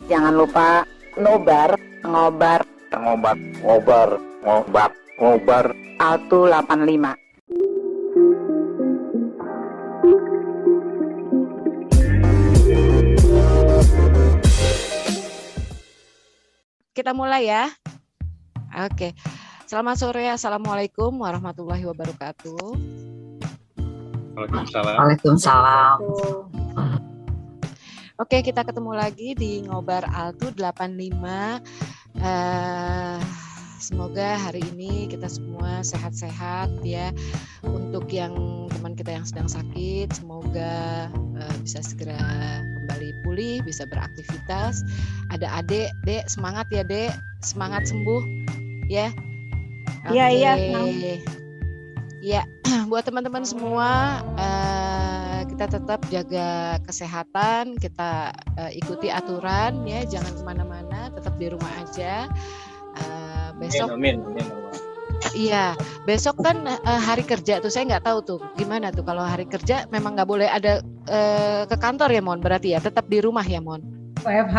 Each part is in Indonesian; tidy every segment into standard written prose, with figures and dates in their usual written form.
Jangan lupa ngobar Altu 85. Kita mulai ya. Oke. Selamat sore. Assalamualaikum warahmatullahi wabarakatuh. Waalaikumsalam. Oke, kita ketemu lagi di Ngobar Altu 85. Semoga hari ini kita semua sehat-sehat ya. Untuk yang teman kita yang sedang sakit, semoga bisa segera kembali pulih, bisa beraktivitas. Ada Adek, Dek, semangat ya Dek, semangat sembuh ya. Iya. Ya, buat teman-teman semua, kita tetap jaga kesehatan, kita ikuti aturan ya, jangan kemana-mana, tetap di rumah aja. Besok, Amin. iya, besok kan hari kerja tuh, saya nggak tahu tuh gimana tuh kalau hari kerja memang nggak boleh ada ke kantor ya Mon, berarti ya tetap di rumah ya Mon. WFH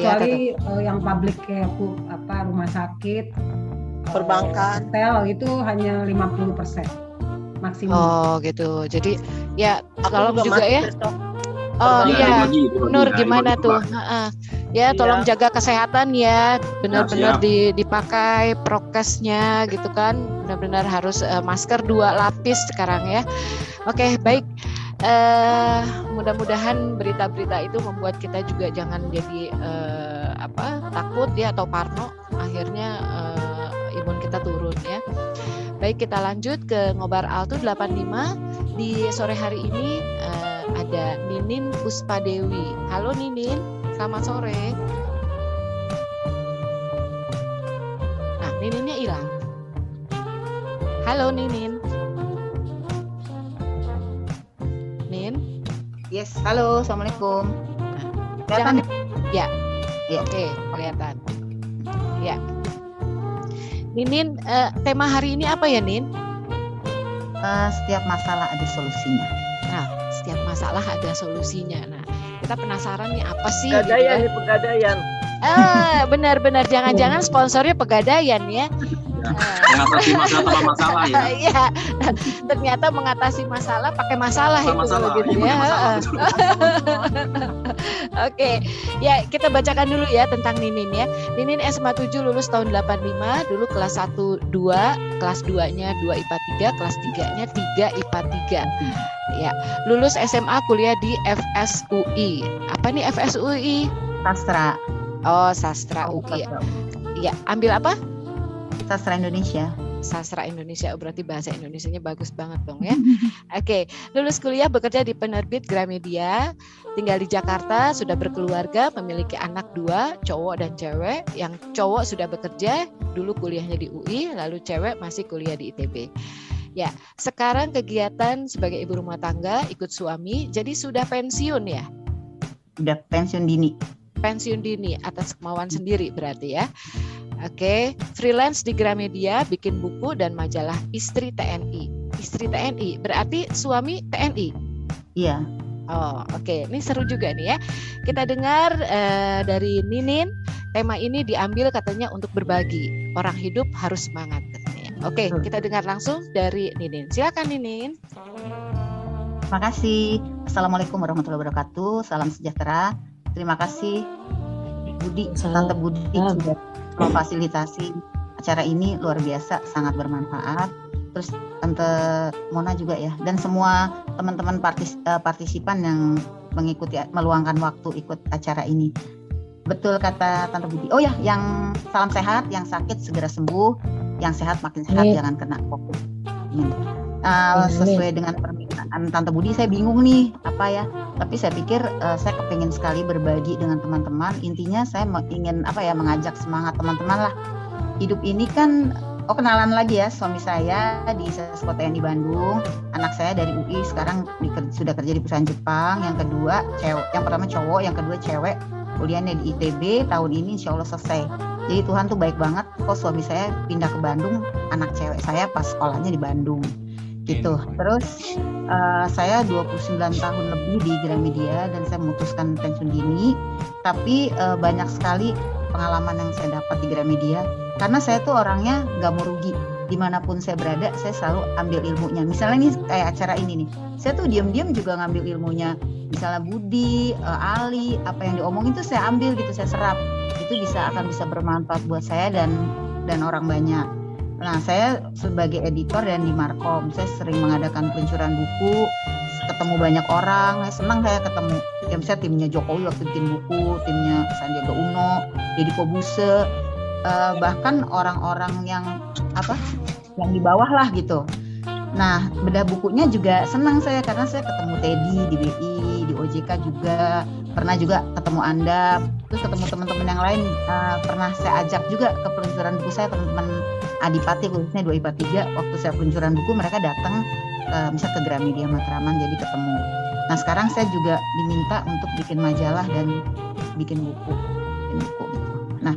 ya, kecuali yang publik kayak rumah sakit, perbankan, hotel itu hanya 50% maksimum. Oh gitu, jadi ya tolong juga ya. besok. Oh iya, Nur Dibagi, gimana dibagi, tuh? Ya tolong Iya. jaga kesehatan ya, benar-benar Siap. dipakai prokesnya gitu kan, benar-benar harus masker 2 lapis sekarang ya. Oke, baik. Mudah-mudahan berita-berita itu membuat kita juga jangan jadi takut ya atau parno, akhirnya imun kita turun ya. Baik, kita lanjut ke Ngobar Altu 85. Di sore hari ini ada Ninin Puspadewi. Halo Ninin, selamat sore. Nah, Nininnya hilang. Halo Ninin. Nin. Yes, halo, assalamualaikum. Jangan. Kelihatan? Ya. Ya. Oke, kelihatan. Ya. Ninin, tema hari ini apa ya Nin? Setiap masalah ada solusinya. Nah, setiap masalah ada solusinya. Nah, kita penasaran nih apa sih? Pegadaian gitu nih, pegadaian. ya. Benar-benar jangan-jangan sponsornya Pegadaian ya. Mengatasi masalah ya. Iya, ternyata mengatasi masalah pakai masalah itu gitu ya. Oke, ya kita bacakan dulu ya tentang Ninin ya. Ninin SMA 7 lulus tahun 85, dulu kelas 1 2, kelas 2-nya 2 IPA 3, kelas 3-nya 3 IPA 3. Ya, lulus SMA kuliah di FSUI. Apa nih FSUI? Sastra. Oh, Sastra UI. Ya, ambil apa? Sastra Indonesia. Sastra Indonesia, berarti bahasa Indonesianya bagus banget dong ya. Oke, lulus kuliah bekerja di penerbit Gramedia, tinggal di Jakarta, sudah berkeluarga, memiliki anak 2, cowok dan cewek. Yang cowok sudah bekerja, dulu kuliahnya di UI, lalu cewek masih kuliah di ITB. Ya, sekarang kegiatan sebagai ibu rumah tangga, ikut suami, jadi sudah pensiun ya? Udah pensiun dini. Pensiun dini atas kemauan sendiri berarti ya. Oke, freelance di Gramedia, bikin buku dan majalah Istri TNI. Istri TNI, berarti suami TNI? Iya. Oh, oke. Ini seru juga nih ya. Kita dengar dari Ninin, tema ini diambil katanya untuk berbagi. Orang hidup harus semangat katanya. Oke, kita dengar langsung dari Ninin. Silakan Ninin. Terima kasih. Assalamualaikum warahmatullahi wabarakatuh. Salam sejahtera. Terima kasih Budi, Tante Budi sudah memfasilitasi acara ini, luar biasa, sangat bermanfaat. Terus Tante Mona juga ya, dan semua teman-teman partisipan yang mengikuti, meluangkan waktu ikut acara ini. Betul kata Tante Budi. Oh ya, yang salam sehat, yang sakit segera sembuh, yang sehat makin sehat, jangan kena COVID. Sesuai dengan permintaan Tante Budi, saya bingung nih apa ya. Tapi saya pikir saya kepingin sekali berbagi dengan teman-teman. Intinya saya ingin mengajak semangat teman-teman lah. Hidup ini kan, kenalan lagi ya, suami saya di Sesko TNI Bandung, anak saya dari UI sekarang sudah kerja di perusahaan Jepang. Yang kedua cewek, yang pertama cowok, yang kedua cewek, kuliahnya di ITB, tahun ini insya Allah selesai. Jadi Tuhan tuh baik banget. Kok suami saya pindah ke Bandung, anak cewek saya pas sekolahnya di Bandung. gitu. Terus saya 29 tahun lebih di Gramedia dan saya memutuskan pensiun dini. Tapi banyak sekali pengalaman yang saya dapat di Gramedia karena saya tuh orangnya nggak mau rugi. Dimanapun saya berada, saya selalu ambil ilmunya. Misalnya nih kayak acara ini nih, saya tuh diam-diam juga ngambil ilmunya. Misalnya Budi, Ali, apa yang diomongin tuh saya ambil gitu, saya serap. Itu akan bisa bermanfaat buat saya dan orang banyak. Nah, saya sebagai editor dan di Markom, saya sering mengadakan peluncuran buku, ketemu banyak orang. Senang saya ketemu, ya misalnya timnya Jokowi waktu bikin buku, timnya Sandiaga Uno, Deddy Kobuse, bahkan orang-orang yang di bawah lah gitu. Nah, bedah bukunya juga senang saya karena saya ketemu Teddy di BI, di OJK juga, pernah juga ketemu Anda, terus ketemu teman-teman yang lain, pernah saya ajak juga ke peluncuran buku saya, teman-teman Adipati khususnya 2 IPA 3, waktu saya peluncuran buku mereka datang misal ke Gramedia Matraman, jadi ketemu. Nah, sekarang saya juga diminta untuk bikin majalah dan bikin buku gitu. Nah,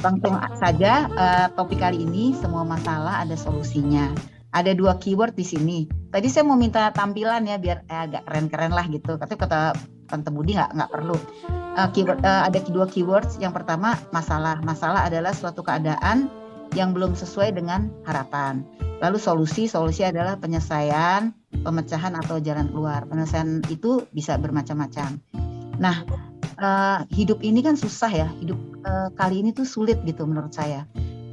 langsung saja topik kali ini, semua masalah ada solusinya. Ada 2 keyword di sini. Tadi saya mau minta tampilan ya biar agak keren-keren lah gitu. Tapi kata Tante Budi nggak perlu. Ada 2 keywords. Yang pertama masalah. Masalah adalah suatu keadaan yang belum sesuai dengan harapan. Lalu solusi adalah penyelesaian, pemecahan atau jalan keluar. Penyelesaian itu bisa bermacam-macam. Nah, hidup ini kan susah ya. Hidup kali ini tuh sulit gitu menurut saya.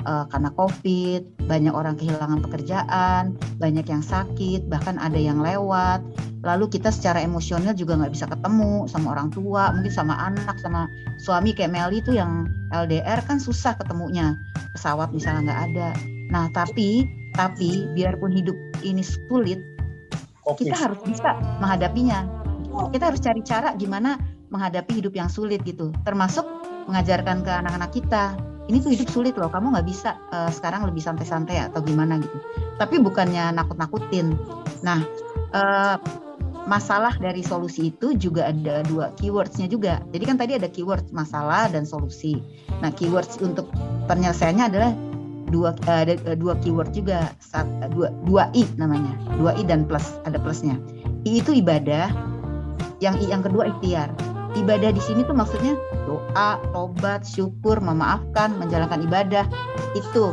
Karena COVID, banyak orang kehilangan pekerjaan, banyak yang sakit, bahkan ada yang lewat. Lalu kita secara emosional juga nggak bisa ketemu sama orang tua, mungkin sama anak, sama suami kayak Meli tuh yang LDR kan susah ketemunya. Pesawat misalnya nggak ada. Nah, tapi biarpun hidup ini sulit, kita harus bisa menghadapinya. Kita harus cari cara gimana menghadapi hidup yang sulit gitu. Termasuk mengajarkan ke anak-anak kita. Ini tuh hidup sulit loh, kamu nggak bisa sekarang lebih santai-santai atau gimana gitu. Tapi bukannya nakut-nakutin. Nah, masalah dari solusi itu juga ada 2 keywords-nya juga. Jadi kan tadi ada keyword masalah dan solusi. Nah, keywords untuk penyelesaiannya adalah 2 keyword juga, 2 I namanya, 2 I dan plus, ada plusnya. I itu ibadah, yang kedua ikhtiar. Ibadah di sini tuh maksudnya doa, tobat, syukur, memaafkan, menjalankan ibadah itu.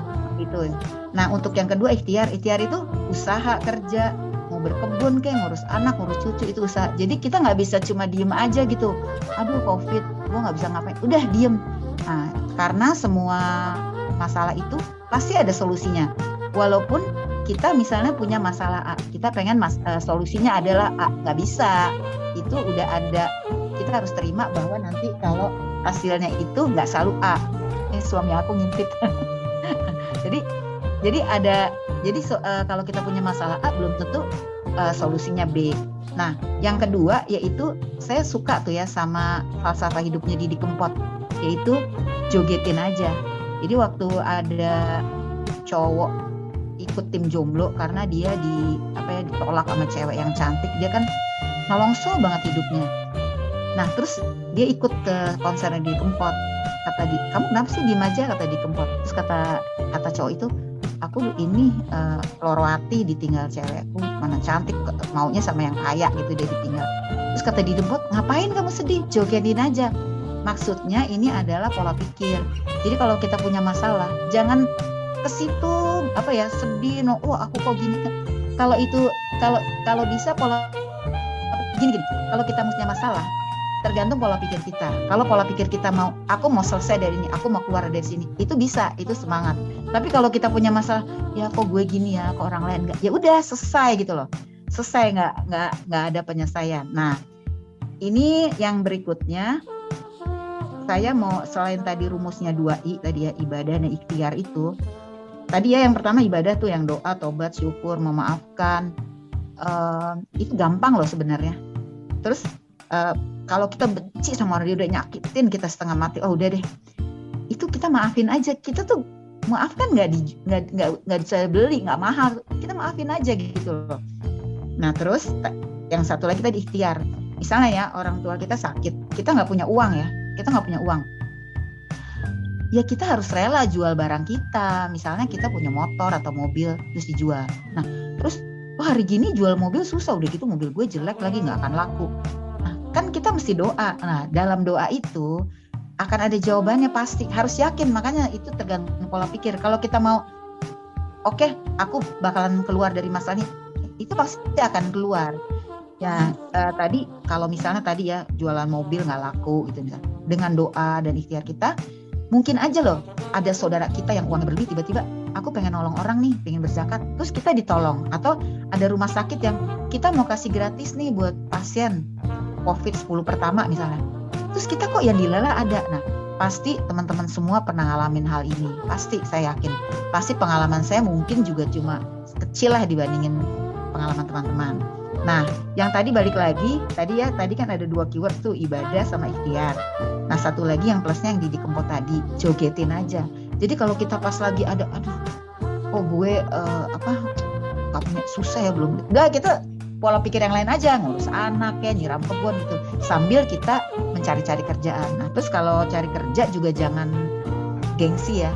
Nah, untuk yang kedua ikhtiar itu usaha kerja, mau berkebun kayak ngurus anak, ngurus cucu, itu usaha. Jadi kita nggak bisa cuma diem aja gitu. Aduh COVID, gue nggak bisa ngapain. Udah diem. Nah, karena semua masalah itu pasti ada solusinya. Walaupun kita misalnya punya masalah A, kita pengen solusinya adalah A, nggak bisa. Itu udah ada. Kita harus terima bahwa nanti kalau hasilnya itu nggak selalu A. Ini suami aku ngintip. Kalau kita punya masalah A belum tentu solusinya B. Nah, yang kedua yaitu saya suka tuh ya sama falsafah hidupnya Didi Kempot, yaitu jogetin aja. Jadi waktu ada cowok ikut tim jomblo karena dia ditolak sama cewek yang cantik, dia kan nolongso banget hidupnya. Nah, terus dia ikut ke konsernya Didi Kempot. Kata dia, kamu kenapa sih diem aja, kata Didi Kempot. Terus kata cowok itu, aku ini Lorwati ditinggal cewekku, mana cantik, maunya sama yang kaya gitu, dia ditinggal. Terus kata Didi Kempot, ngapain kamu sedih, jogetin aja. Maksudnya ini adalah pola pikir. Jadi kalau kita punya masalah, jangan ke situ sedih, aku kok gini. Kalau bisa pola gini. Kalau kita punya masalah, tergantung pola pikir kita. Kalau pola pikir kita aku mau selesai dari ini, aku mau keluar dari sini, itu bisa, itu semangat. Tapi kalau kita punya masalah, ya kok gue gini ya, kok orang lain enggak, ya udah selesai gitu loh. Selesai, nggak ada penyelesaian. Nah, ini yang berikutnya. Saya mau selain tadi rumusnya 2I tadi ya, ibadah dan ikhtiar itu. Tadi ya yang pertama ibadah tuh yang doa, tobat, syukur, memaafkan. Itu gampang loh sebenarnya. Terus kalau kita benci sama orang, dia udah nyakitin kita setengah mati, udah deh. Itu kita maafin aja. Kita tuh maafkan nggak bisa beli, nggak mahal. Kita maafin aja gitu loh. Nah, terus yang satu lagi tadi ikhtiar. Misalnya ya orang tua kita sakit, kita nggak punya uang ya. Ya kita harus rela jual barang kita. Misalnya kita punya motor atau mobil terus dijual. Nah, terus oh hari gini jual mobil susah, udah gitu mobil gue jelek lagi nggak akan laku. Nah, kan kita mesti doa. Nah, dalam doa itu akan ada jawabannya pasti. Harus yakin, makanya itu tergantung pola pikir. Kalau kita mau, oke, aku bakalan keluar dari masalah ini, itu pasti akan keluar. Ya tadi kalau misalnya tadi ya jualan mobil nggak laku gitu misalnya, dengan doa dan ikhtiar kita, mungkin aja loh ada saudara kita yang uangnya berlebih, tiba-tiba aku pengen nolong orang nih, pengen berzakat, terus kita ditolong. Atau ada rumah sakit yang kita mau kasih gratis nih buat pasien COVID 10 pertama misalnya, terus kita kok yang dilala ada. Nah pasti teman-teman semua pernah ngalamin hal ini, pasti saya yakin. Pasti pengalaman saya mungkin juga cuma kecil lah dibandingin pengalaman teman-teman. Nah, yang tadi balik lagi, tadi kan ada 2 keyword tuh, ibadah sama ikhtiar. Nah, satu lagi yang plusnya yang Didi Kempot tadi, jogetin aja. Jadi kalau kita pas lagi ada, gue gak punya, susah ya belum. Udah kita pola pikir yang lain aja, ngurus anak ya, nyiram kebun gitu. Sambil kita mencari-cari kerjaan. Nah, terus kalau cari kerja juga jangan gengsi ya.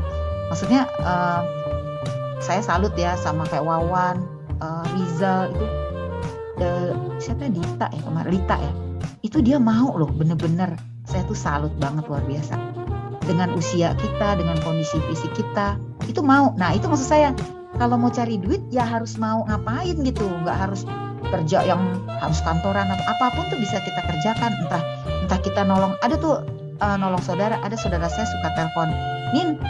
Maksudnya saya salut ya sama kayak Wawan, Rizal itu. Siapa Dita ya kemarin, Lita ya, itu dia mau loh, bener-bener saya tuh salut banget, luar biasa. Dengan usia kita, dengan kondisi fisik kita, itu mau. Nah itu maksud saya, kalau mau cari duit ya harus mau ngapain gitu, nggak harus kerja yang harus kantoran atau apapun tuh bisa kita kerjakan. Entah kita nolong, ada tuh nolong saudara, ada saudara saya suka telepon, Nin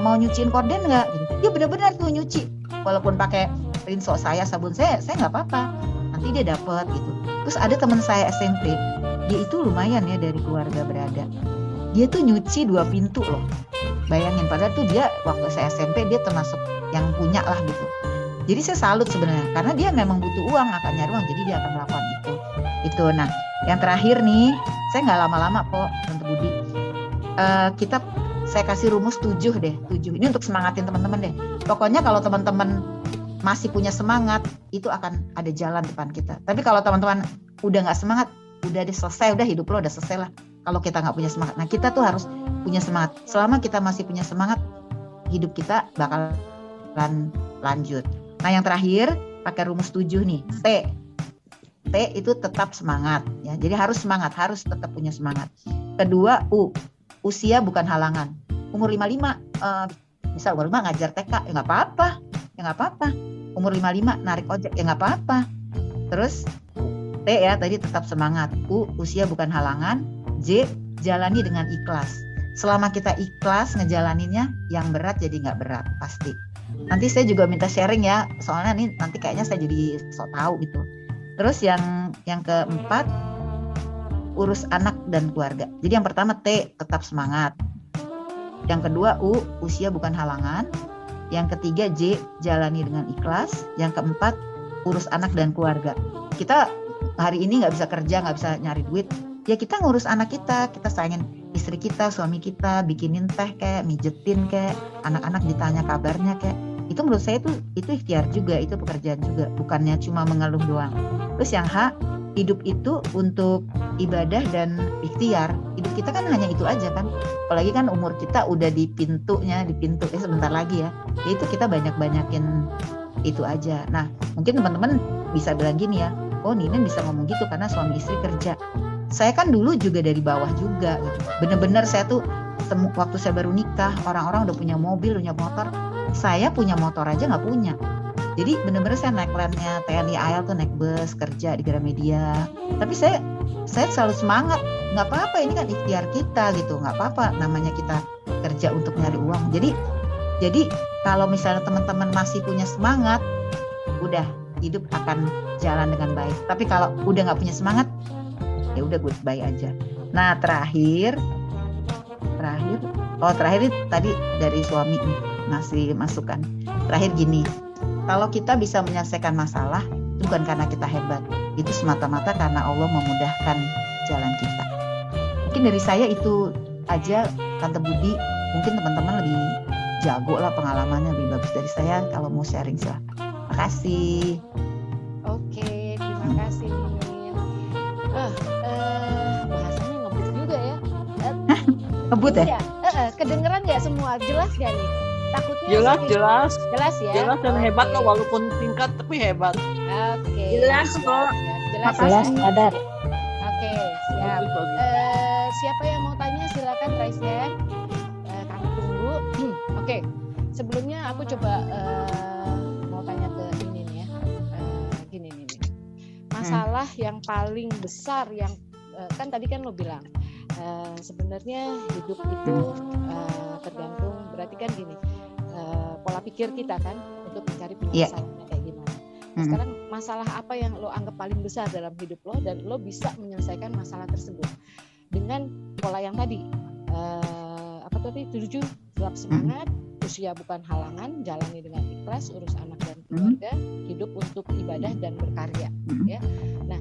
mau nyuciin korden nggak? Gitu. Dia benar-benar tuh nyuci, walaupun pakai rinso saya, sabun saya nggak apa-apa. Nanti dia dapat gitu. Terus ada teman saya SMP, dia itu lumayan ya dari keluarga berada. Dia tuh nyuci 2 pintu loh. Bayangin, padahal tuh dia waktu saya SMP dia termasuk yang punya lah gitu. Jadi saya salut sebenarnya, karena dia memang butuh uang, akan nyari uang, jadi dia akan melakukan itu. Itu. Nah, yang terakhir nih, saya nggak lama-lama kok, Tante Budi. Saya kasih rumus 7 deh, 7. Ini untuk semangatin teman-teman deh. Pokoknya kalau teman-teman masih punya semangat, itu akan ada jalan depan kita. Tapi kalau teman-teman udah nggak semangat, udah selesai, udah hidup lo udah selesai lah. Kalau kita nggak punya semangat, nah kita tuh harus punya semangat. Selama kita masih punya semangat, hidup kita bakalan lanjut. Nah yang terakhir pakai rumus 7 nih, T itu tetap semangat ya. Jadi harus semangat, harus tetap punya semangat. Kedua usia bukan halangan. Umur 55 misal umur 5 ngajar TK ya nggak apa-apa. Umur 55 narik ojek ya nggak apa-apa. Terus T ya tadi tetap semangat. Usia bukan halangan. J jalani dengan ikhlas. Selama kita ikhlas ngejalaninnya, yang berat jadi nggak berat pasti. Nanti saya juga minta sharing ya, soalnya nih nanti kayaknya saya jadi sok tahu gitu. Terus yang keempat, urus anak dan keluarga. Jadi yang pertama T tetap semangat. Yang kedua usia bukan halangan. Yang ketiga J jalani dengan ikhlas. Yang keempat urus anak dan keluarga. Kita hari ini nggak bisa kerja, nggak bisa nyari duit, ya kita ngurus anak kita sayangin istri kita, suami kita, bikinin teh kayak, mijetin kayak, anak-anak ditanya kabarnya kayak. Itu menurut saya itu ikhtiar juga, itu pekerjaan juga, bukannya cuma mengeluh doang. Terus yang H, hidup itu untuk ibadah dan ikhtiar. Hidup kita kan hanya itu aja kan. Apalagi kan umur kita udah di pintu sebentar lagi ya. Ya itu kita banyak-banyakin itu aja. Nah, mungkin teman-teman bisa bilang gini ya, oh Ninen bisa ngomong gitu karena suami istri kerja. Saya kan dulu juga dari bawah juga gitu. Bener-bener saya tuh waktu saya baru nikah, orang-orang udah punya mobil, punya motor. Saya punya motor aja nggak punya. Jadi bener-bener saya naik landnya TNI AL tuh, naik bus kerja di Gramedia. Tapi saya selalu semangat. Nggak apa-apa, ini kan ikhtiar kita gitu. Nggak apa-apa, namanya kita kerja untuk nyari uang. Jadi kalau misalnya teman-teman masih punya semangat, udah hidup akan jalan dengan baik. Tapi kalau udah nggak punya semangat, ya udah goodbye aja. Nah terakhir ini tadi dari suami nih ngasih masukan. Terakhir gini, kalau kita bisa menyelesaikan masalah itu bukan karena kita hebat, itu semata-mata karena Allah memudahkan jalan kita. Mungkin dari saya itu aja, Tante Budi. Mungkin teman-teman lebih jago lah, pengalamannya lebih bagus dari saya. Kalau mau sharing silahkan. Makasih. Oke, terima kasih Nin. Bahasanya ngebut juga ya. Ngebut ya? Kedengeran nggak semua? Jelas nggak nih? takutnya Jelas, ini. jelas. Jelas ya. Jelas dan hebat Oke. loh, walaupun singkat tapi hebat. Oke. Jelas, siap, kok. siap. Jelas. Jelas, padat. Oke, siap. Bagus, bagus. Siapa yang mau tanya silakan raise hand. Kami tunggu. Oke. Sebelumnya aku coba mau tanya ke ini nih ya. Gini nih. Masalah yang paling besar yang kan tadi kan lo bilang sebenarnya hidup itu tergantung, berarti kan gini, pola pikir kita kan untuk mencari penyelesaiannya kayak gimana. Sekarang masalah apa yang lo anggap paling besar dalam hidup lo dan lo bisa menyelesaikan masalah tersebut dengan pola yang tadi, apa tadi, 7 tetap semangat, usia bukan halangan, jalani dengan ikhlas, urus anak dan keluarga, hidup untuk ibadah dan berkarya, ya. Nah,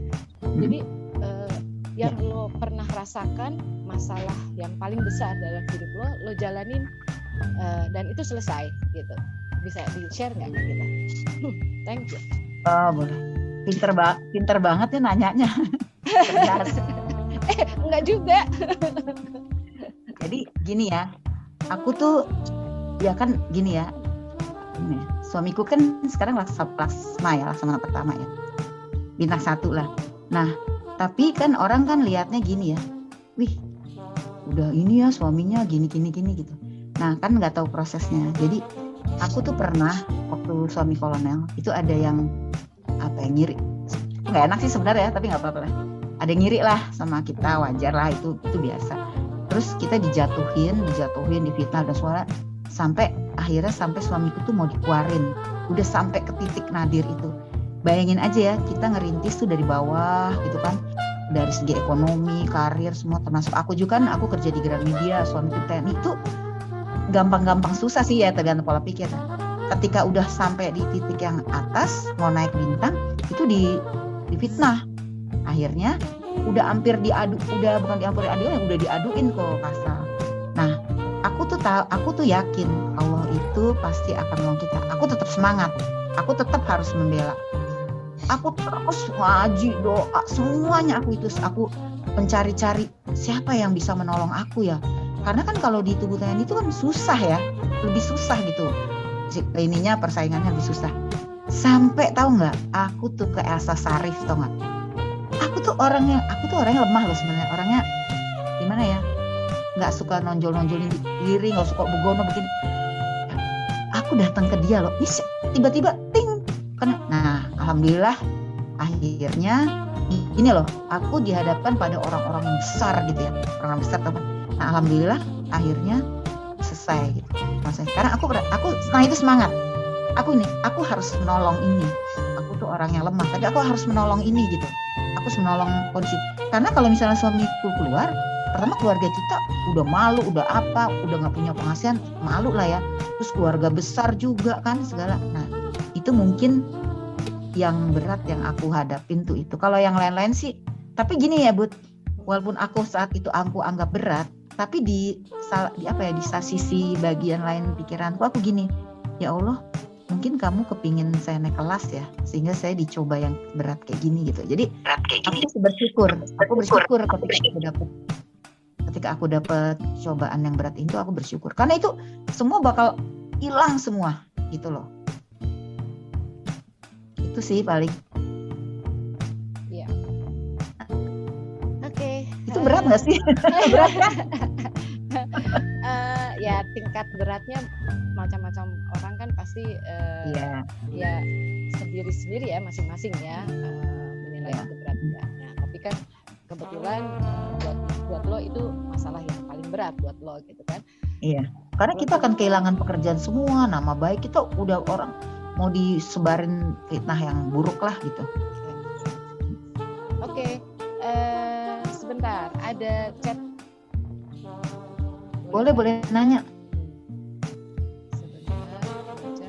jadi yang lo pernah rasakan masalah yang paling besar dalam hidup lo jalanin dan itu selesai gitu. Bisa di-share nggak ke kita? Thank you. Oh, boleh. Pinter banget ya nanyanya. Cerdas. Enggak juga. Jadi gini ya, aku tuh ya kan gini ya. Ini, suamiku kan sekarang laksamana pertama ya. Bintang 1 lah. Nah, tapi kan orang kan lihatnya gini ya, wih, udah ini ya suaminya gini gitu. Nah kan nggak tahu prosesnya. Jadi aku tuh pernah waktu suami kolonel itu ada yang ngiri, nggak enak sih sebenarnya, tapi nggak apa-apa lah. Ada yang ngiri lah sama kita, wajar lah, itu biasa. Terus kita dijatuhin, difitnah dan suara sampai suamiku tuh mau dikeluarin, udah sampai ke titik nadir itu. Bayangin aja ya, kita ngerintis tuh dari bawah gitu kan, dari segi ekonomi, karir, semua, termasuk aku juga kan, aku kerja di Gramedia, suamiku TNI, itu gampang-gampang susah sih ya, tergantung pola pikir. Ketika udah sampai di titik yang atas, mau naik bintang, itu difitnah. Akhirnya udah hampir diadu, udah diaduin ke kasar. Nah, aku tuh yakin Allah itu pasti akan menolong kita. Aku tetap semangat, aku tetap harus membela. Aku terus ngaji, doa, semuanya aku mencari-cari siapa yang bisa menolong aku ya. Karena kan kalau di tubuh TNI itu kan susah ya, lebih susah gitu. Ininya persaingannya lebih susah. Sampai tahu nggak, aku tuh ke Elsa Sarif, tau nggak? Aku tuh orangnya lemah loh sebenarnya. Orangnya gimana ya? Nggak suka nonjolin diri, nggak suka begono begini. Aku datang ke dia loh, tiba-tiba ting. Nah, alhamdulillah akhirnya ini loh, aku dihadapkan pada orang-orang yang besar gitu ya, orang besar teman. Nah, alhamdulillah akhirnya selesai gitu. Karena aku setelah itu semangat. Aku harus menolong ini. Aku tuh orang yang lemah, tapi aku harus menolong ini gitu. Aku harus menolong kondisi. Karena kalau misalnya suamiku keluar, pertama keluarga kita udah malu, udah nggak punya penghasilan, malu lah ya. Terus keluarga besar juga kan segala. Nah, itu mungkin yang berat yang aku hadapin tuh itu. Kalau yang lain-lain sih, tapi gini ya Bud, walaupun aku saat itu aku anggap berat, tapi di sisi bagian lain pikiranku aku gini, ya Allah, mungkin kamu kepingin saya naik kelas ya, sehingga saya dicoba yang berat kayak gini gitu. Jadi aku bersyukur ketika aku dapat cobaan yang berat itu, aku bersyukur karena itu semua bakal hilang semua gitu loh. Itu sih paling. Iya. Oke. Itu berat nggak sih? Berat kan? Ya tingkat beratnya macam-macam orang kan pasti ya sendiri-sendiri ya, masing-masing ya menilai itu berat enggaknya. Tapi kan kebetulan buat lo itu masalah yang paling berat buat lo gitu kan. Iya. Karena kita akan kehilangan pekerjaan semua, nama baik kita udah orang mau disebarin fitnah yang buruk lah gitu. Oke. Sebentar, ada chat. Boleh nanya. Sebentar, baca.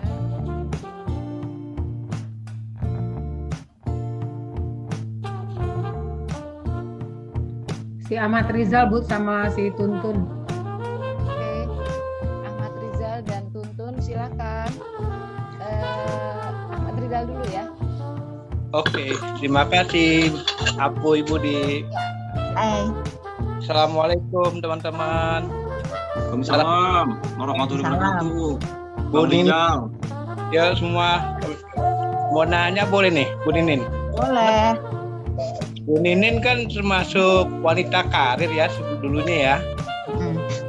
Si Ahmad Rizal Bud sama si Tuntun. Oke, Ahmad Rizal dan Tuntun silakan. Ahmad Rizal dulu ya. Oke, terima kasih Apu Ibu di. Hai. Assalamualaikum teman-teman. Waalaikumsalam warahmatullahi wabarakatuh. Bu Ninin, Rijal. ya semua mau nanya boleh nih, Bu Ninin. Boleh. Bu Ninin kan termasuk wanita karir ya dulunya ya.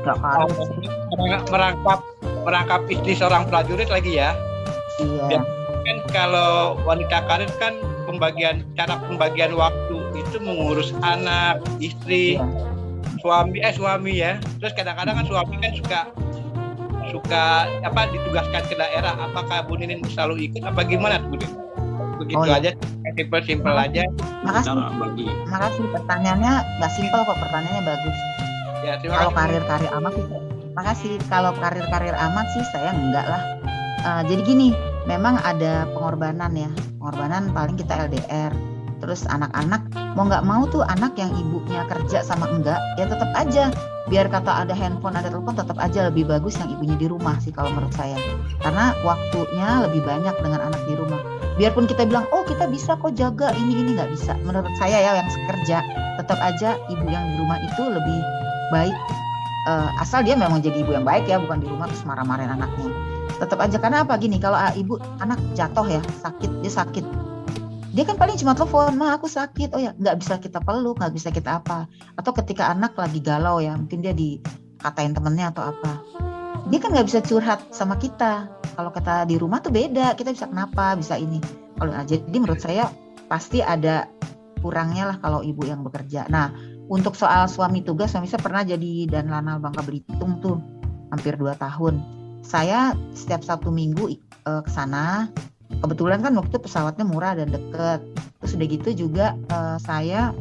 Nggak harus. Merangkap istri seorang prajurit lagi ya. Iya. Kan kalau wanita karir kan cara pembagian waktu itu mengurus anak, istri, Iya. suami ya. Terus kadang-kadang kan suami kan suka ditugaskan ke daerah. Apakah Bu Ninin selalu ikut apa gimana Bu Ninin? Begitu Oh, iya. aja, simpel aja. Makasih. Cara bagi. Makasih, pertanyaannya nggak simpel kok, pertanyaannya bagus. Ya, terima Kalau kasih. karir-karir amat sih, makasih. Kalau karir-karir amat sih saya enggak lah. Jadi gini, memang ada pengorbanan ya. Pengorbanan paling kita LDR. Terus anak-anak mau nggak mau tuh anak yang ibunya kerja sama enggak, ya tetap aja. Biar kata ada handphone, ada telepon, tetap aja lebih bagus yang ibunya di rumah sih kalau menurut saya. Karena waktunya lebih banyak dengan anak di rumah. Biarpun kita bilang, oh kita bisa kok jaga ini nggak bisa. Menurut saya ya yang kerja, tetap aja ibu yang di rumah itu lebih baik. Asal dia memang jadi ibu yang baik ya, bukan di rumah terus marah-marahin anaknya. Tetap aja, karena apa gini, kalau ibu anak jatuh ya, dia sakit. Dia kan paling cuma telepon, "Ma, aku sakit." Oh ya, nggak bisa kita peluk, nggak bisa kita apa. Atau ketika anak lagi galau ya, mungkin dia dikatain temennya atau apa. Dia kan nggak bisa curhat sama kita. Kalau kita di rumah tuh beda, kita bisa kenapa, bisa ini. Jadi menurut saya pasti ada kurangnya lah kalau ibu yang bekerja. Nah, untuk soal suami tugas, suami saya pernah jadi Danlanal Bangka Belitung tuh hampir 2 tahun. Saya setiap Sabtu Minggu ke sana. Kebetulan kan waktu itu pesawatnya murah dan deket. Terus udah gitu juga saya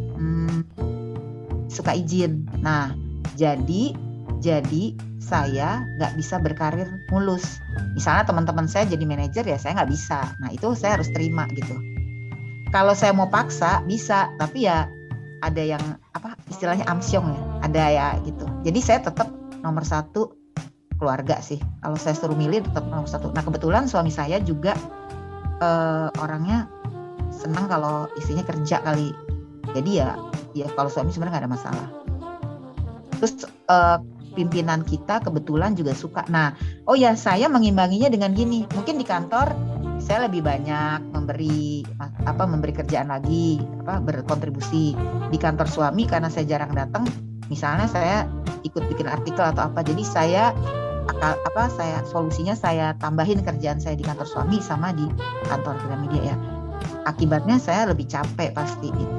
suka izin. Nah, jadi saya nggak bisa berkarir mulus. Misalnya teman-teman saya jadi manajer ya saya nggak bisa. Nah itu saya harus terima gitu. Kalau saya mau paksa bisa, tapi ya ada yang istilahnya amsyong ya, ada ya gitu. Jadi saya tetap nomor 1 keluarga sih. Kalau saya suruh milih tetap nomor 1. Nah kebetulan suami saya juga orangnya senang kalau istrinya kerja kali. Jadi ya kalau suami sebenarnya nggak ada masalah. Terus pimpinan kita kebetulan juga suka. Nah, saya mengimbanginya dengan gini. Mungkin di kantor saya lebih banyak memberi kerjaan lagi, berkontribusi. Di kantor suami karena saya jarang datang, misalnya saya ikut bikin artikel atau apa. Jadi saya solusinya saya tambahin kerjaan saya di kantor suami sama di kantor Gramedia ya. Akibatnya saya lebih capek pasti gitu.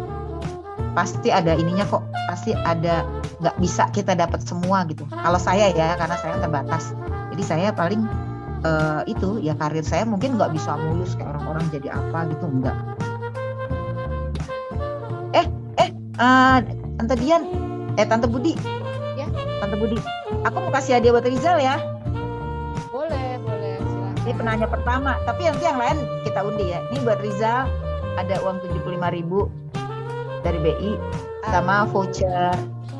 Pasti ada ininya kok, pasti ada, nggak bisa kita dapat semua gitu. Kalau saya ya, karena saya terbatas. Jadi saya paling itu ya karir saya mungkin nggak bisa mulus kayak orang-orang jadi apa gitu, enggak. Tante Dian, Tante Budi, Ya. Tante Budi, aku mau kasih hadiah buat Rizal ya. Boleh, silakan. Ini penanya pertama, tapi nanti yang lain kita undi ya. Ini buat Rizal ada uang 75.000 dari BI sama voucher